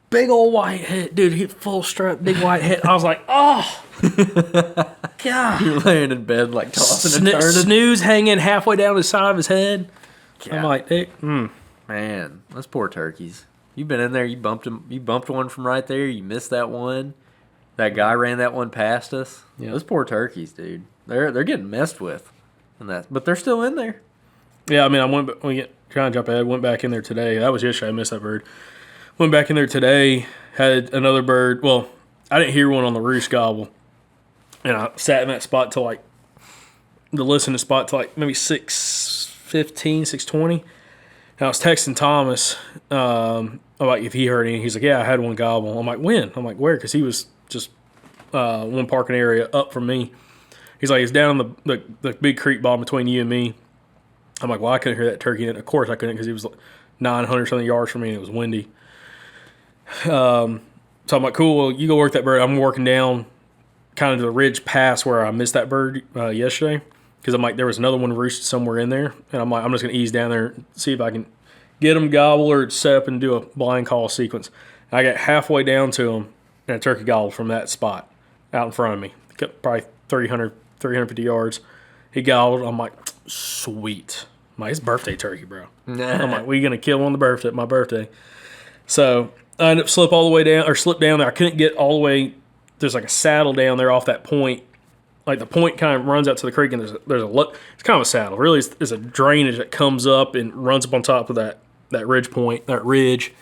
big old white head. Dude, he full strut, big white head. I was like, oh, God. You're laying in bed like tossing and turning. Snooze hanging halfway down the side of his head. God. I'm like, Man, those poor turkeys. You've been in there, you bumped one from right there, you missed that one. That guy ran that one past us. Yeah. Those poor turkeys, dude. They're getting messed with. But they're still in there. Yeah, I mean, trying to jump ahead, went back in there today. That was yesterday. I missed that bird. Went back in there today, had another bird. Well, I didn't hear one on the roost gobble. And I sat in that spot till like, the listening spot till like maybe 6:15, 6:20. And I was texting Thomas about if he heard any. He's like, yeah, I had one gobble. I'm like, when? I'm like, where? Because he was just one parking area up from me. He's like, it's down in the big creek bottom between you and me. I'm like, well, I couldn't hear that turkey. And of course I couldn't because he was like 900 something yards from me and it was windy. So I'm like, cool, well, you go work that bird. I'm working down kind of the ridge past where I missed that bird yesterday because I'm like, there was another one roosted somewhere in there. And I'm like, I'm just going to ease down there and see if I can get him gobble or set up and do a blind call sequence. And I got halfway down to him and a turkey gobbled from that spot out in front of me. Probably 350 yards. He gobbled. I'm like, sweet. I'm like, it's birthday turkey, bro. I'm like, we going to kill on my birthday. So I ended up slip down there. I couldn't get all the way. There's like a saddle down there off that point. Like the point kind of runs out to the creek, and it's kind of a saddle. Really, it's a drainage that comes up and runs up on top of that ridge,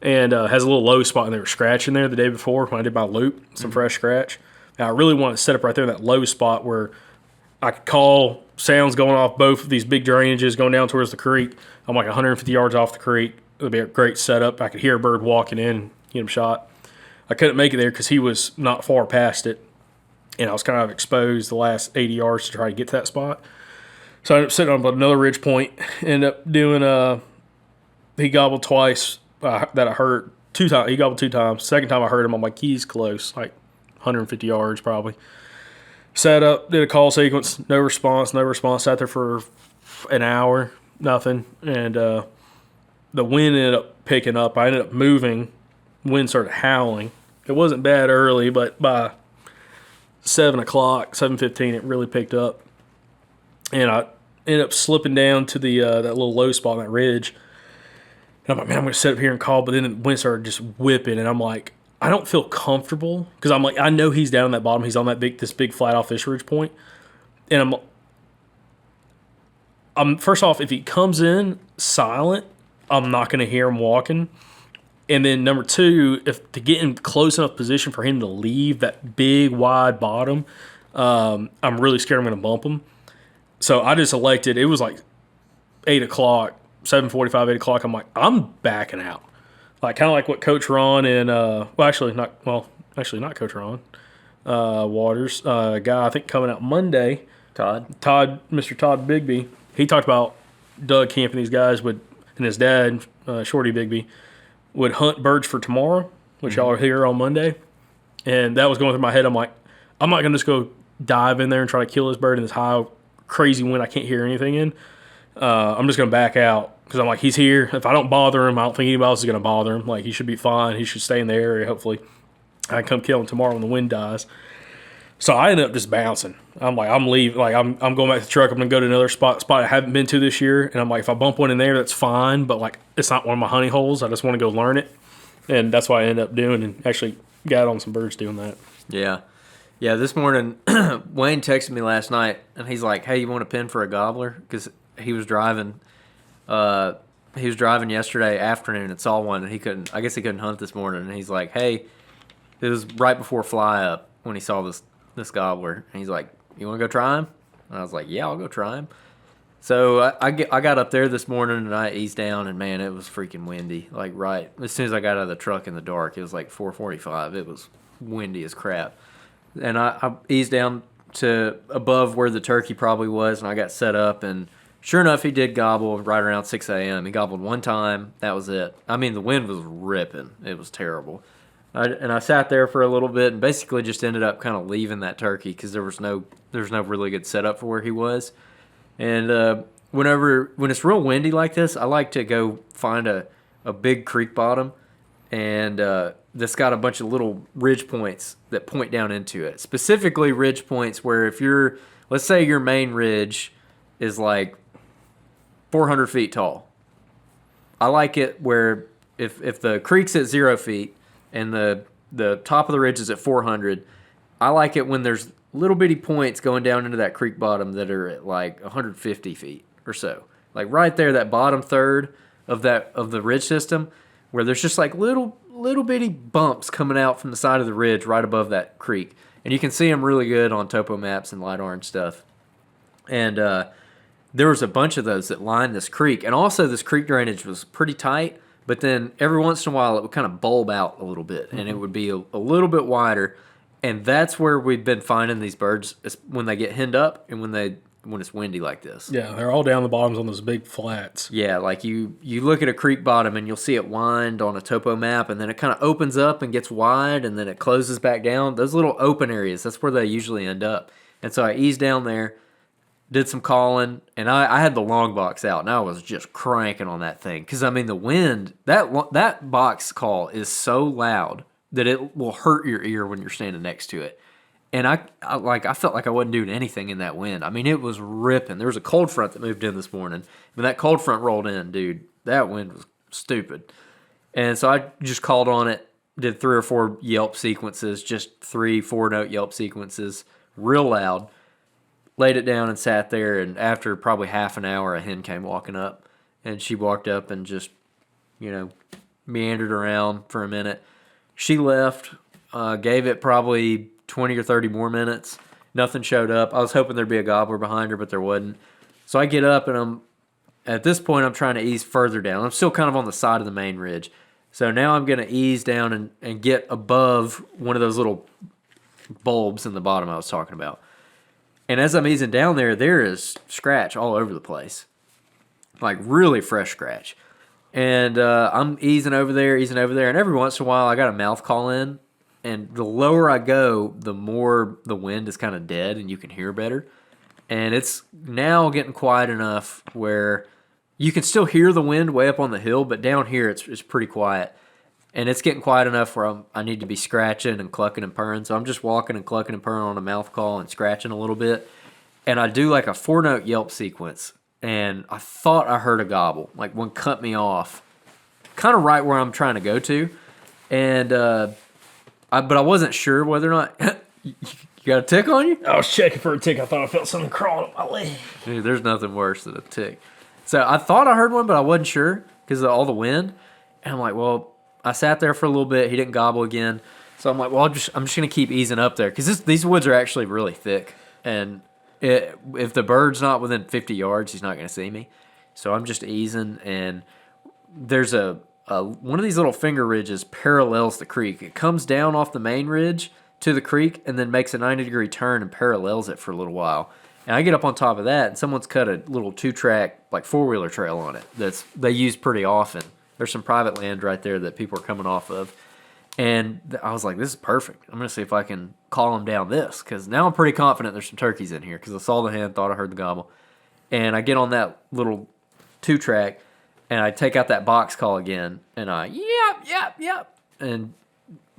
and has a little low spot. And they were scratching there the day before when I did my loop, some fresh scratch. And I really wanted to set up right there in that low spot where I could call sounds going off both of these big drainages going down towards the creek. I'm like 150 yards off the creek. It would be a great setup. I could hear a bird walking in, get him shot. I couldn't make it there because he was not far past it. And I was kind of exposed the last 80 yards to try to get to that spot. So I ended up sitting on another ridge point. Ended up doing, he gobbled twice that I heard. 2 times. He gobbled 2 times. Second time I heard him, I'm like, he's close, like 150 yards probably. Sat up, did a call sequence, no response. Sat there for an hour, nothing. And the wind ended up picking up. I ended up moving. Wind started howling. It wasn't bad early, but by 7 o'clock, 7:15, it really picked up. And I ended up slipping down to the that little low spot on that ridge. And I'm like, man, I'm going to sit up here and call. But then the wind started just whipping. And I'm like, I don't feel comfortable. Because I'm like, I know he's down in that bottom. He's on this big flat off fish ridge point. And I'm first off, if he comes in silent, I'm not going to hear him walking. And then number 2, if to get in close enough position for him to leave that big wide bottom, I'm really scared I'm going to bump him. So I just elected. It was like 8 o'clock, 7:45, 8 o'clock. I'm like, I'm backing out. Like kind of like what Coach Ron and not Coach Ron Waters, a guy I think coming out Monday. Mr. Todd Bigby. He talked about Doug Camp and these guys and his dad, Shorty Bigby, would hunt birds for tomorrow, which y'all are here on Monday. And that was going through my head. I'm like, I'm not going to just go dive in there and try to kill this bird in this high, crazy wind I can't hear anything in. I'm just going to back out because I'm like, he's here. If I don't bother him, I don't think anybody else is going to bother him. Like, he should be fine. He should stay in the area. Hopefully, I can come kill him tomorrow when the wind dies. So I ended up just bouncing. I'm like, I'm leaving. Like, I'm going back to the truck. I'm going to go to another spot I haven't been to this year. And I'm like, if I bump one in there, that's fine. But, like, it's not one of my honey holes. I just want to go learn it. And that's what I ended up doing and actually got on some birds doing that. Yeah. Yeah, this morning, Wayne texted me last night, and he's like, hey, you want a pin for a gobbler? Because he was driving yesterday afternoon and saw one, and I guess he couldn't hunt this morning. And he's like, hey, it was right before fly up when he saw this gobbler. And he's like, you want to go try him? And I was like, yeah, I'll go try him. So I got up there this morning, and I eased down, and, man, it was freaking windy. Like, right as soon as I got out of the truck in the dark, it was like 4:45. It was windy as crap. And I eased down to above where the turkey probably was, and I got set up, and sure enough, he did gobble right around 6 a.m. He gobbled one time. That was it. I mean, the wind was ripping. It was terrible. And I sat there for a little bit and basically just ended up kind of leaving that turkey because there was no really good setup for where he was. And when it's real windy like this, I like to go find a big creek bottom and that's got a bunch of little ridge points that point down into it. Specifically ridge points where let's say your main ridge is like 400 feet tall. I like it where if the creek's at 0 feet and the top of the ridge is at 400, I like it when there's little bitty points going down into that creek bottom that are at like 150 feet or so. Like right there, that bottom third of the ridge system, where there's just like little bitty bumps coming out from the side of the ridge right above that creek. And you can see them really good on topo maps and LiDAR and stuff. And there was a bunch of those that lined this creek. And also this creek drainage was pretty tight, but then every once in a while it would kind of bulb out a little bit, and it would be a little bit wider. And that's where we've been finding these birds is when they get henned up and when it's windy like this. Yeah, they're all down the bottoms on those big flats. Yeah, like you look at a creek bottom and you'll see it wind on a topo map, and then it kind of opens up and gets wide, and then it closes back down. Those little open areas, that's where they usually end up. And so I eased down there, did some calling, and I had the long box out, and I was just cranking on that thing. Because, I mean, the wind, that box call is so loud that it will hurt your ear when you're standing next to it. And I felt like I wasn't doing anything in that wind. I mean, it was ripping. There was a cold front that moved in this morning. When that cold front rolled in, dude, that wind was stupid. And so I just called on it, did 3 or 4 yelp sequences, just 3 4-note yelp sequences, real loud. Laid it down and sat there, and after probably half an hour, a hen came walking up. And she walked up and just, meandered around for a minute. She left, gave it probably 20 or 30 more minutes. Nothing showed up. I was hoping there'd be a gobbler behind her, but there wasn't. So I get up, and at this point, I'm trying to ease further down. I'm still kind of on the side of the main ridge. So now I'm going to ease down and get above one of those little bulbs in the bottom I was talking about. And as I'm easing down there is scratch all over the place. Like really fresh scratch. And I'm easing over there. And every once in a while, I got a mouth call in. And the lower I go, the more the wind is kind of dead and you can hear better. And it's now getting quiet enough where you can still hear the wind way up on the hill, but down here it's pretty quiet. And it's getting quiet enough where I need to be scratching and clucking and purring. So I'm just walking and clucking and purring on a mouth call and scratching a little bit. And I do like a 4-note yelp sequence. And I thought I heard a gobble. Like one cut me off. Kind of right where I'm trying to go to. And but I wasn't sure whether or not... you got a tick on you? I was checking for a tick. I thought I felt something crawling up my leg. Dude, there's nothing worse than a tick. So I thought I heard one, but I wasn't sure because of all the wind. And I'm like, well... I sat there for a little bit. He didn't gobble again. So I'm like, well, I'm just going to keep easing up there. Because these woods are actually really thick. And if the bird's not within 50 yards, he's not going to see me. So I'm just easing. And there's one of these little finger ridges parallels the creek. It comes down off the main ridge to the creek and then makes a 90-degree turn and parallels it for a little while. And I get up on top of that, and someone's cut a little 2-track, like 4-wheeler trail on it they use pretty often. There's some private land right there that people are coming off of. And I was like, this is perfect. I'm going to see if I can call them down this. Because now I'm pretty confident there's some turkeys in here. Because I saw the hen, thought I heard the gobble. And I get on that little 2-track. And I take out that box call again. And yep. And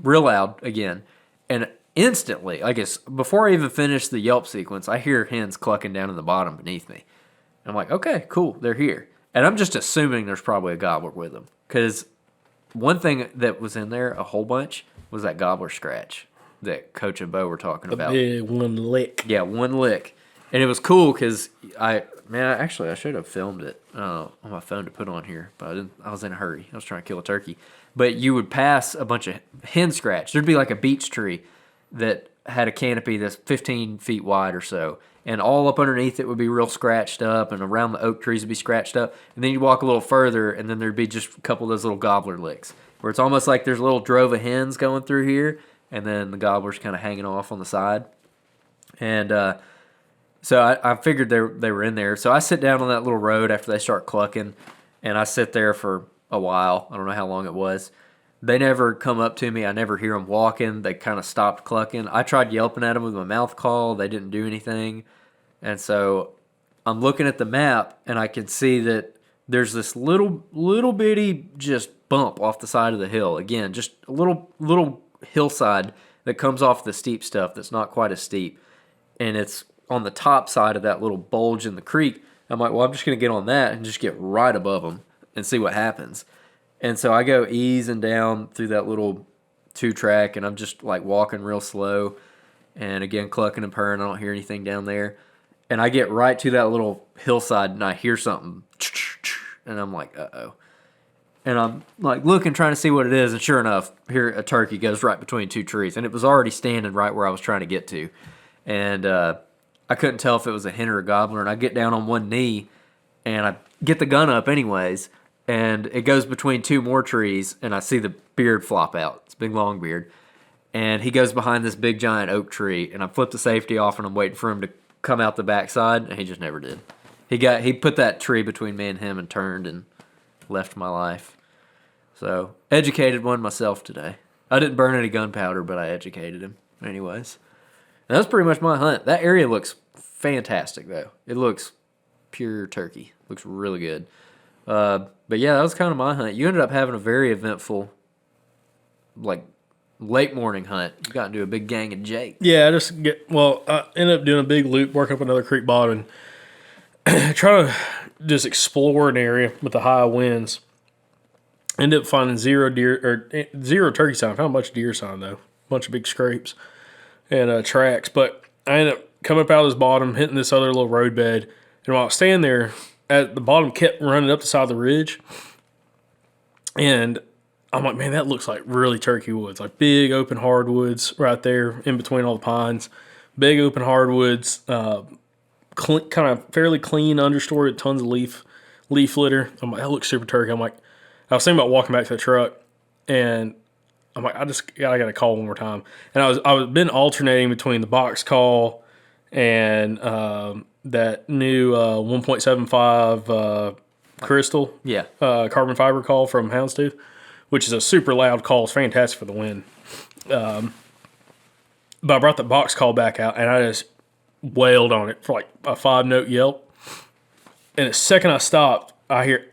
real loud again. And instantly, I guess, before I even finish the yelp sequence, I hear hens clucking down in the bottom beneath me. And I'm like, okay, cool, they're here. And I'm just assuming there's probably a gobbler with them. Because one thing that was in there a whole bunch was that gobbler scratch that Coach and Bo were talking about. Big one lick. Yeah, one lick. And it was cool because I should have filmed it on my phone to put on here. But I was in a hurry. I was trying to kill a turkey. But you would pass a bunch of hen scratch. There'd be like a beech tree that had a canopy that's 15 feet wide or so. And all up underneath it would be real scratched up, and around the oak trees would be scratched up. And then you'd walk a little further, and then there'd be just a couple of those little gobbler licks, where it's almost like there's a little drove of hens going through here, and then the gobbler's kind of hanging off on the side. And so I figured they were in there. So I sit down on that little road after they start clucking, and I sit there for a while. I don't know how long it was. They never come up to me. I never hear them walking. They kind of stopped clucking. I tried yelping at them with my mouth call. They didn't do anything. And so I'm looking at the map, and I can see that there's this little bitty just bump off the side of the hill. Again, just a little hillside that comes off the steep stuff that's not quite as steep. And it's on the top side of that little bulge in the creek. I'm like, well, I'm just going to get on that and just get right above them and see what happens. And so I go easing down through that little 2-track, and I'm just like walking real slow. And again, clucking and purring. I don't hear anything down there. And I get right to that little hillside, and I hear something. And I'm like, uh-oh. And I'm like looking, trying to see what it is. And sure enough, here a turkey goes right between 2 trees. And it was already standing right where I was trying to get to. And I couldn't tell if it was a hen or a gobbler. And I get down on one knee, and I get the gun up anyways. And it goes between 2 more trees, and I see the beard flop out. It's a big, long beard. and he goes behind this big giant oak tree, and I flip the safety off, and I'm waiting for him to come out the backside, and he just never did. He put that tree between me and him and turned and left my life. So, educated one myself today. I didn't burn any gunpowder, but I educated him. Anyways. And that's pretty much my hunt. That area looks fantastic, though. It looks pure turkey. Looks really good. But yeah, that was kind of my hunt. You ended up having a very eventful, like, late morning hunt. You got into a big gang of Jake. Yeah, I ended up doing a big loop, working up another creek bottom, and trying to just explore an area with the high winds. Ended up finding zero turkey sign. Found a bunch of deer sign though, a bunch of big scrapes and tracks. But I ended up coming up out of this bottom, hitting this other little road bed, and while I was standing there, at the bottom kept running up the side of the ridge, and I'm like, man, that looks like really turkey woods, like big open hardwoods right there in between all the pines, big open hardwoods, kind of fairly clean understory with tons of leaf litter. I'm like, that looks super turkey. I'm like, I was thinking about walking back to the truck, and I'm like, I got to call one more time. And I was been alternating between the box call and that new 1.75 crystal, carbon fiber call from Houndstooth, which is a super loud call. It's fantastic for the wind. But I brought the box call back out, and I just wailed on it for like a 5-note yelp. And the second I stopped, I hear,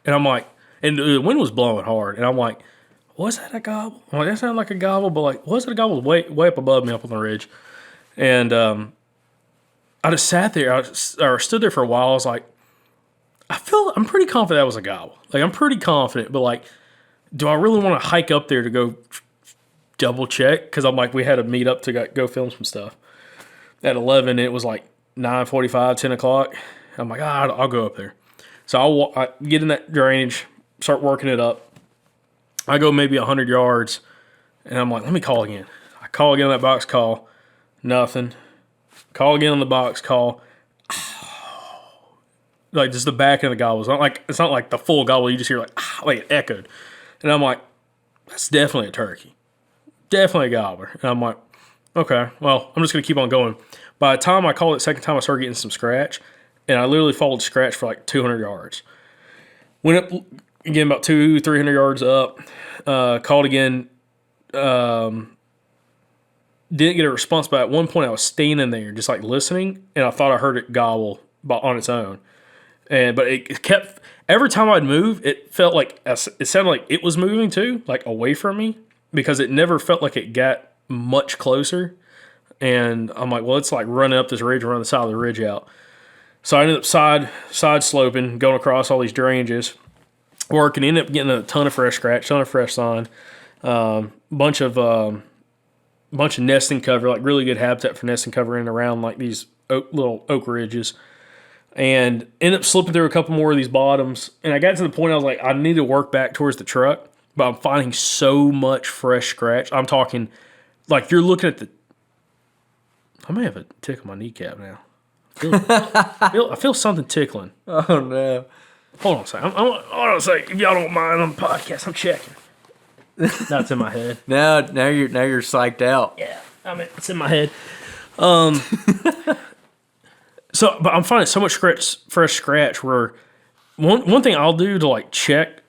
and I'm like, and the wind was blowing hard, and I'm like, was that a gobble? I'm like, that sounded like a gobble, but like, was it a gobble? Way up above me up on the ridge. And I just sat there, or stood there for a while. I was like, I'm pretty confident that was a gobble. Like, I'm pretty confident, but like, do I really want to hike up there to go double check? Because I'm like, we had to meet up to go film some stuff at 11. It was like 9:45, 10 o'clock. I'm like, I'll go up there. So I get in that drainage, start working it up. I go maybe 100 yards, and I'm like, let me call again. I call again on that box call, nothing. Call again on the box call. Like just the back end of the gobble. It's not like the full gobble. You just hear like it echoed, and I'm like, that's definitely a turkey, definitely a gobbler. And I'm like, okay, well, I'm just gonna keep on going. By the time I called it second time, I started getting some scratch, and I literally followed scratch for like 200 yards. Went up again about 200-300 yards up. Called again. Didn't get a response, but at one point I was standing there just like listening, and I thought I heard it gobble on its own. But it kept, every time I'd move, it felt like, it sounded like it was moving too, like away from me, because it never felt like it got much closer. And I'm like, well, it's like running up this ridge, running the side of the ridge out. So I ended up side sloping, going across all these drainages, working, ended up getting a ton of fresh scratch, ton of fresh sign, bunch of nesting cover, like really good habitat for nesting cover in and around like these little oak ridges. And ended up slipping through a couple more of these bottoms. And I got to the point I was like, I need to work back towards the truck, but I'm finding so much fresh scratch. I'm talking, like, you're looking at I may have a tick on my kneecap now. I feel something tickling. Oh, no. Hold on a second. Hold on a second. If y'all don't mind on the podcast, I'm checking. That's in my head. Now you're psyched out. Yeah, it's in my head. So, but I'm finding so much fresh scratch where one thing I'll do to like check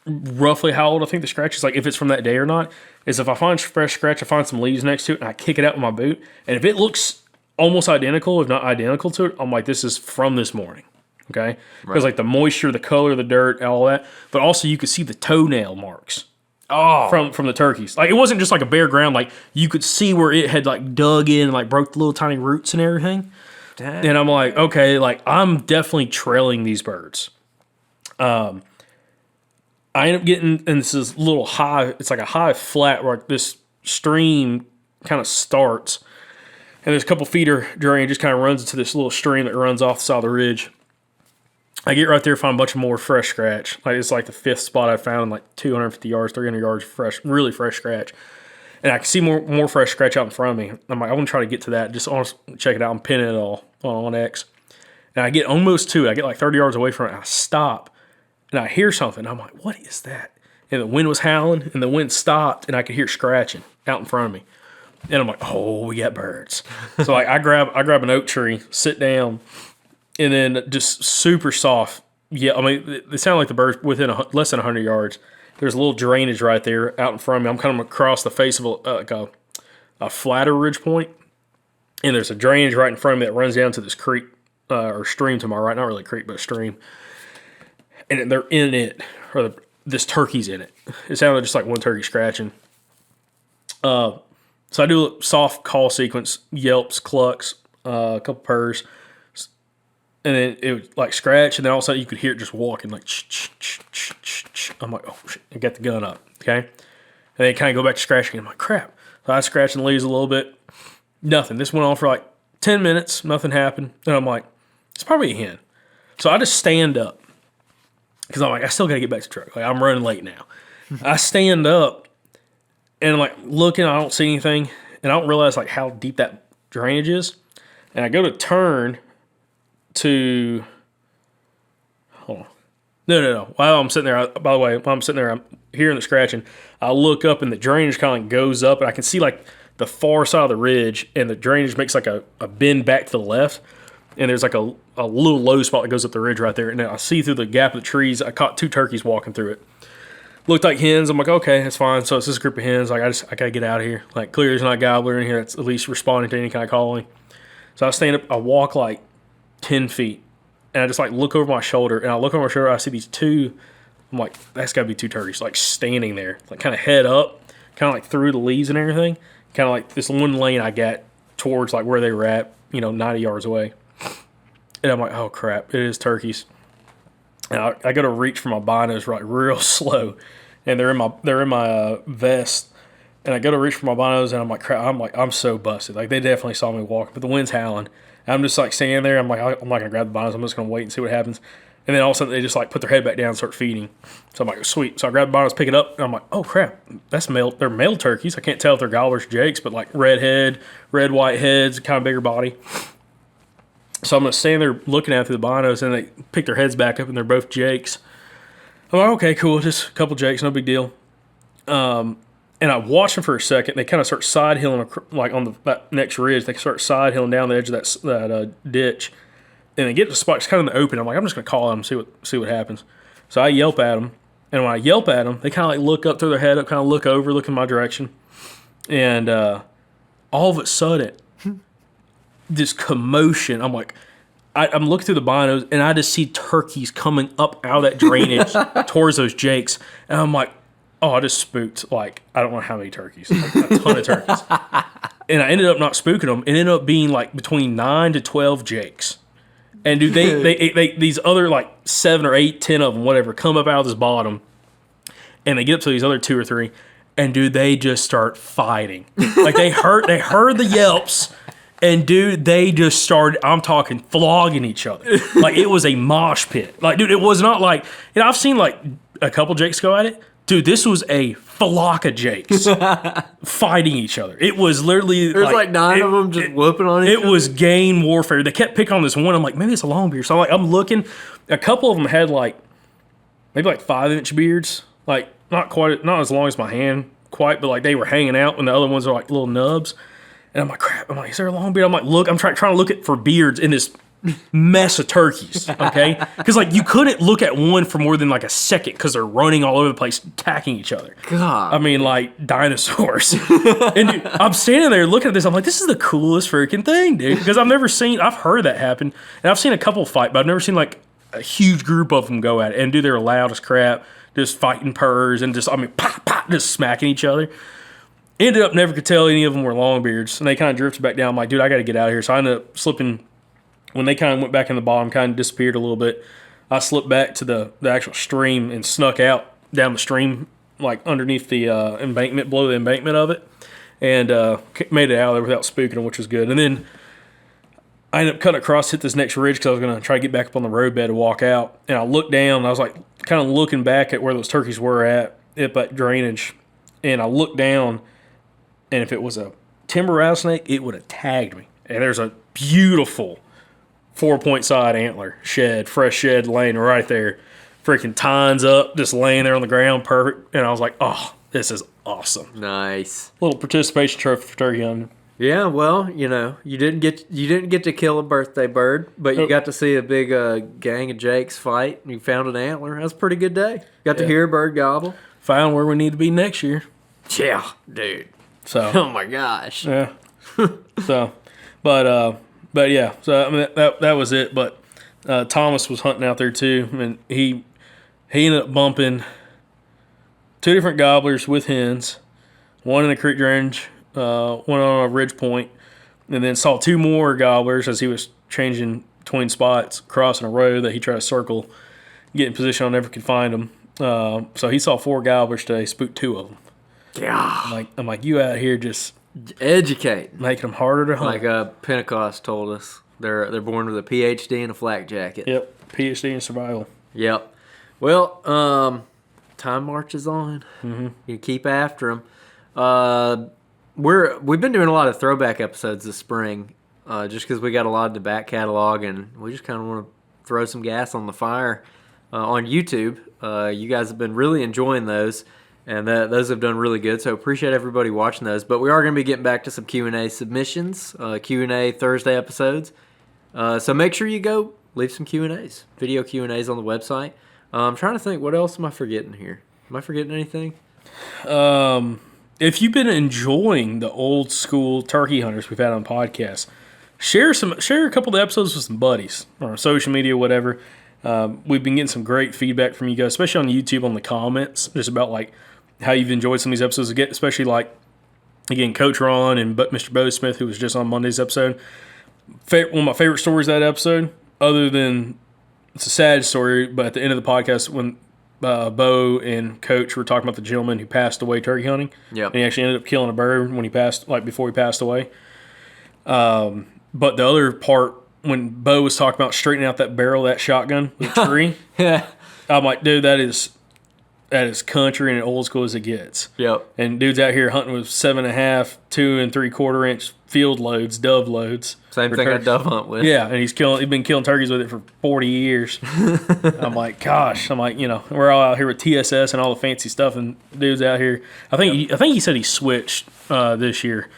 roughly how old I think the scratch is, like if it's from that day or not, is if I find fresh scratch, I find some leaves next to it and I kick it out with my boot. And if it looks almost identical, if not identical to it, I'm like, this is from this morning. Okay? Because like the moisture, the color, the dirt, all that. But also you could see the toenail marks. Oh, from the turkeys. Like it wasn't just like a bare ground. Like you could see where it had like dug in and like broke the little tiny roots and everything. Dang. And I'm like, okay, like I'm definitely trailing these birds. I end up getting, and this is a little high. It's like a high flat where this stream kind of starts, and there's a couple feeder drain just kind of runs into this little stream that runs off the side of the ridge. I get right there, find a bunch of more fresh scratch. Like it's like the fifth spot I found in like 250 yards, 300 yards fresh, really fresh scratch. And I can see more fresh scratch out in front of me. I'm like, I want to try to get to that. Just want to check it out and pin it all on X. And I get almost to it. I get like 30 yards away from it. I stop and I hear something. I'm like, what is that? and the wind was howling, and the wind stopped, and I could hear scratching out in front of me. And I'm like, oh, we got birds. So like I grab an oak tree, sit down, and then just super soft. Yeah, I mean, they sound like the birds within less than 100 yards. There's a little drainage right there out in front of me. I'm kind of across the face of a flatter ridge point, and there's a drainage right in front of me that runs down to this creek or stream to my right. Not really a creek, but a stream. And they're in it, or this turkey's in it. It sounded just like one turkey scratching. So I do a soft call sequence, yelps, clucks, a couple purrs, and then it would like scratch, and then all of a sudden you could hear it just walking like. I'm like, oh shit! I got the gun up, okay, and then kind of go back to scratching. I'm like, crap. So I scratched the leaves a little bit. Nothing. This went on for like 10 minutes. Nothing happened, and I'm like, it's probably a hen. So I just stand up because I'm like, I still gotta get back to the truck. Like I'm running late now. I stand up and I'm like looking. I don't see anything, and I don't realize like how deep that drainage is. And I go to turn to. Hold on. No. While I'm sitting there, by the way, while I'm sitting there, I'm hearing the scratching. I look up and the drainage kind of like goes up, and I can see like the far side of the ridge, and the drainage makes like a bend back to the left, and there's like a little low spot that goes up the ridge right there. And I see through the gap of the trees, I caught 2 turkeys walking through it. Looked like hens. I'm like, okay, that's fine. So it's this group of hens. Like I gotta get out of here. Like clearly there's not a gobbler in here that's at least responding to any kind of calling. So I stand up, I walk like 10 feet. And I just like look over my shoulder, and I look over my shoulder, I see these 2, I'm like, that's gotta be 2 turkeys, like standing there, like kind of head up, kind of like through the leaves and everything, kind of like this one lane I got towards like where they were at, 90 yards away. And I'm like, oh crap, it is turkeys. And I go to reach for my binos like real slow, and they're in my vest. And I go to reach for my binos, and I'm like, crap, I'm so busted. Like they definitely saw me walking, but the wind's howling. I'm just like standing there. I'm like, I'm not gonna grab the binos. I'm just gonna wait and see what happens. And then all of a sudden they just like put their head back down and start feeding. So I'm like, sweet. So I grab the binos, pick it up, and I'm like, oh crap, that's male. They're male turkeys. I can't tell if they're gobblers or jakes, but like red head, red white heads, kind of bigger body. So I'm gonna stand there looking at through the binos, and they pick their heads back up, and they're both jakes. I'm like, okay, cool, just a couple jakes, no big deal. And I watch them for a second. They kind of start side hilling, like on that next ridge. They start side hilling down the edge of that ditch, and they get to the spot. It's kind of in the open. I'm like, I'm just gonna call them, see what happens. So I yelp at them, and when I yelp at them, they kind of like look up, throw their head up, kind of look over, look in my direction, and all of a sudden, this commotion. I'm like, I'm looking through the binos, and I just see turkeys coming up out of that drainage towards those jakes, and I'm like, oh, I just spooked, like, I don't know how many turkeys. Like, a ton of turkeys. And I ended up not spooking them. It ended up being, like, between 9 to 12 jakes. And, dude, they these other, like, 7 or 8, 10 of them, whatever, come up out of this bottom. And they get up to these other 2 or 3. And, dude, they just start fighting. Like, they heard the yelps. And, dude, they just started, I'm talking, flogging each other. Like, it was a mosh pit. Like, dude, it was not like, I've seen, like, a couple jakes go at it. Dude, this was a flock of jakes fighting each other. It was literally there's like 9 of them just whooping on each other. It was gang warfare. They kept picking on this one. I'm like, maybe it's a long beard. So I'm looking. A couple of them had like maybe like 5-inch beards, like not as long as my hand quite, but like they were hanging out. And the other ones are like little nubs. And I'm like, crap. I'm like, is there a long beard? I'm like, look, I'm trying to look for beards in this mess of turkeys, okay? Because like you couldn't look at one for more than like a second because they're running all over the place, attacking each other. God, I mean, like dinosaurs. And dude, I'm standing there looking at this. I'm like, this is the coolest freaking thing, dude. Because I've heard that happen, and I've seen a couple fight, but I've never seen like a huge group of them go at it. And dude, they're loud as crap, just fighting purrs and just pop, pop, just smacking each other. Ended up never could tell any of them were longbeards, and they kind of drifted back down. I'm like, dude, I got to get out of here. So I ended up slipping. When they kind of went back in the bottom, kind of disappeared a little bit, I slipped back to the actual stream and snuck out down the stream, like underneath the embankment, below the embankment of it, and made it out there without spooking them, which was good. And then I ended up cutting across, hit this next ridge because I was going to try to get back up on the roadbed to walk out. And I looked down, and I was like kind of looking back at where those turkeys were at that drainage. And I looked down, and if it was a timber rattlesnake, it would have tagged me. And there's a beautiful 4-point side antler shed, fresh shed laying right there. freaking tines up, just laying there on the ground, perfect. And I was like, oh, this is awesome. Nice. Little participation trophy for turkey hunting. Yeah, well, you didn't get to kill a birthday bird, but you got to see a big gang of jakes fight, and you found an antler. That's a pretty good day. Got to hear a bird gobble. Found where we need to be next year. Yeah, dude. So. Oh my gosh. Yeah. So, but yeah. So I mean that was it. But Thomas was hunting out there too, and he ended up bumping 2 different gobblers with hens, one in the creek drainage, one on a ridge point, and then saw 2 more gobblers as he was changing between spots, crossing a road that he tried to circle, get in position on never could find them. So he saw 4 gobblers today, spooked 2 of them. Yeah. I'm like, you out here just educate, making them harder to hunt. Like Pentecost told us, they're born with a PhD and a flak jacket. Yep, PhD in survival. Yep. Well, time marches on. Mm-hmm. You keep after them. We've been doing a lot of throwback episodes this spring, just because we got a lot of the back catalog, and we just kind of want to throw some gas on the fire on YouTube. You guys have been really enjoying those. And those have done really good, so appreciate everybody watching those. But we are going to be getting back to some Q&A submissions, Q&A Thursday episodes. So make sure you go leave some Q&As, video Q&As on the website. I'm trying to think, what else am I forgetting here? Am I forgetting anything? If you've been enjoying the old school turkey hunters we've had on podcasts, share a couple of the episodes with some buddies or social media, whatever. We've been getting some great feedback from you guys, especially on YouTube on the comments, just about like how you've enjoyed some of these episodes. Especially like, again, Coach Ron and Mr. Bo Smith, who was just on Monday's episode. One of my favorite stories of that episode, other than it's a sad story, but at the end of the podcast when Bo and Coach were talking about the gentleman who passed away turkey hunting. Yep. And he actually ended up killing a bird when he passed, like before he passed away. But the other part, when Bo was talking about straightening out that barrel of that shotgun with a tree, Yeah. I'm like, dude, that is country and old school as it gets. Yep. And dude's out here hunting with 7.5, 2 3/4 inch field loads, dove loads. Same thing I dove hunt with. Yeah, and he's been killing turkeys with it for 40 years. I'm like, gosh, we're all out here with TSS and all the fancy stuff, and dude's out here. I think he said he switched this year.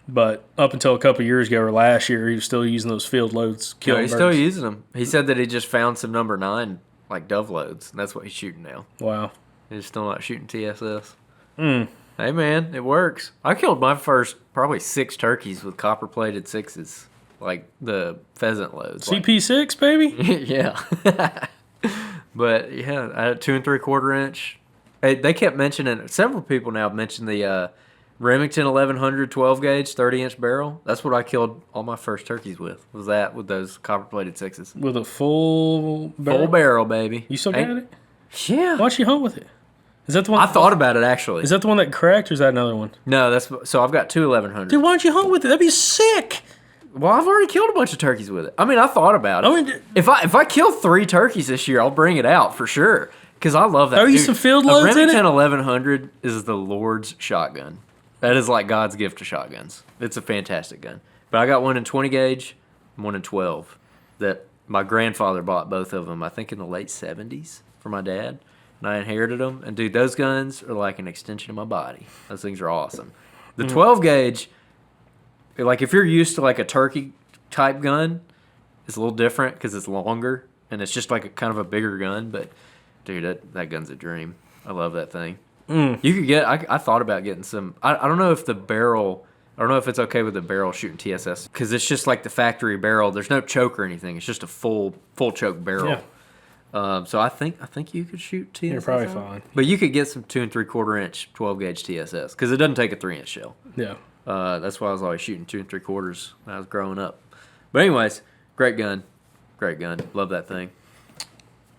But up until a couple of years ago or last year, he was still using those field loads. No, he's still using them. He said that he just found some number 9 like dove loads, and that's what he's shooting now. Wow. He's still not shooting TSS. Mm. Hey man, it works. I killed my first probably 6 turkeys with copper plated 6s, like the pheasant loads. CP6, baby. Yeah. But yeah, I had a 2 3/4 inch. They kept mentioning, several people now have mentioned the Remington 1100 12 gauge 30-inch barrel. That's what I killed all my first turkeys with. Was that with those copper-plated 6s? With a full barrel? Full barrel, baby. You still got it? Yeah. Why'd you hunt with it? Is that the one? I thought about it actually. Is that the one that cracked, or is that another one? No, so I've got 2 1100s. Dude, why don't you hunt with it? That'd be sick. Well, I've already killed a bunch of turkeys with it. I mean, I thought about it. I mean, if I kill 3 turkeys this year, I'll bring it out for sure. Because I love that. Are you some field loads in it? Remington 1100 is the Lord's shotgun. That is like God's gift to shotguns. It's a fantastic gun. But I got one in 20 gauge, one in 12. That my grandfather bought both of them, I think in the late 70s for my dad. And I inherited them. And dude, those guns are like an extension of my body. Those things are awesome. The 12 gauge, like if you're used to like a turkey type gun, it's a little different because it's longer and it's just like a kind of a bigger gun. But dude, that gun's a dream. I love that thing. You could get. I thought about getting some. I don't know if the barrel. I don't know if it's okay with the barrel shooting TSS because it's just like the factory barrel. There's no choke or anything. It's just a full choke barrel. Yeah. So I think you could shoot TSS. You're probably out. fine. But you could get some 2 3/4 inch 12 gauge TSS because it doesn't take a 3-inch shell. Yeah. That's why I was always shooting 2 3/4 when I was growing up. But anyways, great gun. Love that thing.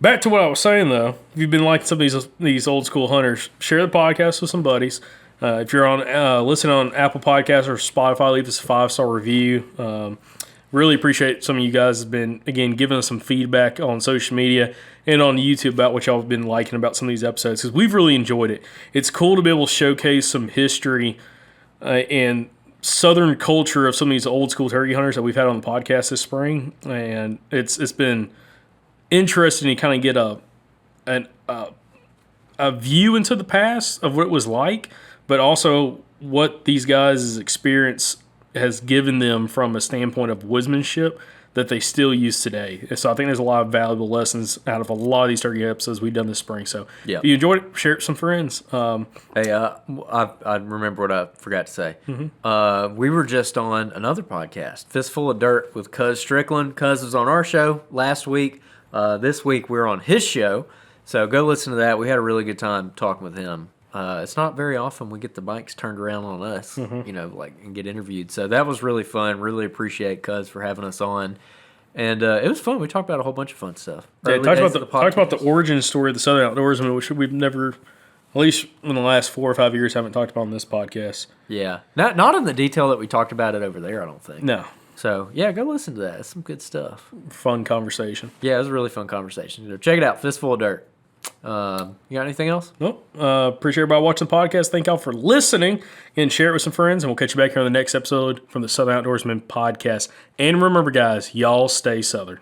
Back to what I was saying, though. If you've been liking some of these old school hunters, share the podcast with some buddies. If you're on listening on Apple Podcasts or Spotify, leave us a 5-star review. Really appreciate some of you guys have been, again, giving us some feedback on social media and on YouTube about what y'all have been liking about some of these episodes because we've really enjoyed it. It's cool to be able to showcase some history and Southern culture of some of these old school turkey hunters that we've had on the podcast this spring, and it's been interesting to kind of get a view into the past of what it was like, but also what these guys' experience has given them from a standpoint of woodsmanship that they still use today. So I think there's a lot of valuable lessons out of a lot of these turkey episodes we've done this spring. So Yeah. if you enjoyed it, share it with some friends. Hey, I remember what I forgot to say. We were just on another podcast, Fistful of Dirt, with Cuz Strickland. Cuz was on our show last week. This week we're on his show. So go listen to that. We had a really good time talking with him. It's not very often we get the mics turned around on us, and get interviewed. So that was really fun. Really appreciate Cuz for having us on. And it was fun. We talked about a whole bunch of fun stuff. Yeah, talked about the origin story of the Southern Outdoorsman, which we've never, at least in the last 4 or 5 years, haven't talked about on this podcast. Yeah. Not in the detail that we talked about it over there, I don't think. No. So, yeah, go listen to that. It's some good stuff. Fun conversation. Yeah, it was a really fun conversation. Check it out, Fistful of Dirt. You got anything else? Nope. Appreciate everybody watching the podcast. Thank y'all for listening. And share it with some friends. And we'll catch you back here on the next episode from the Southern Outdoorsman podcast. And remember, guys, y'all stay Southern.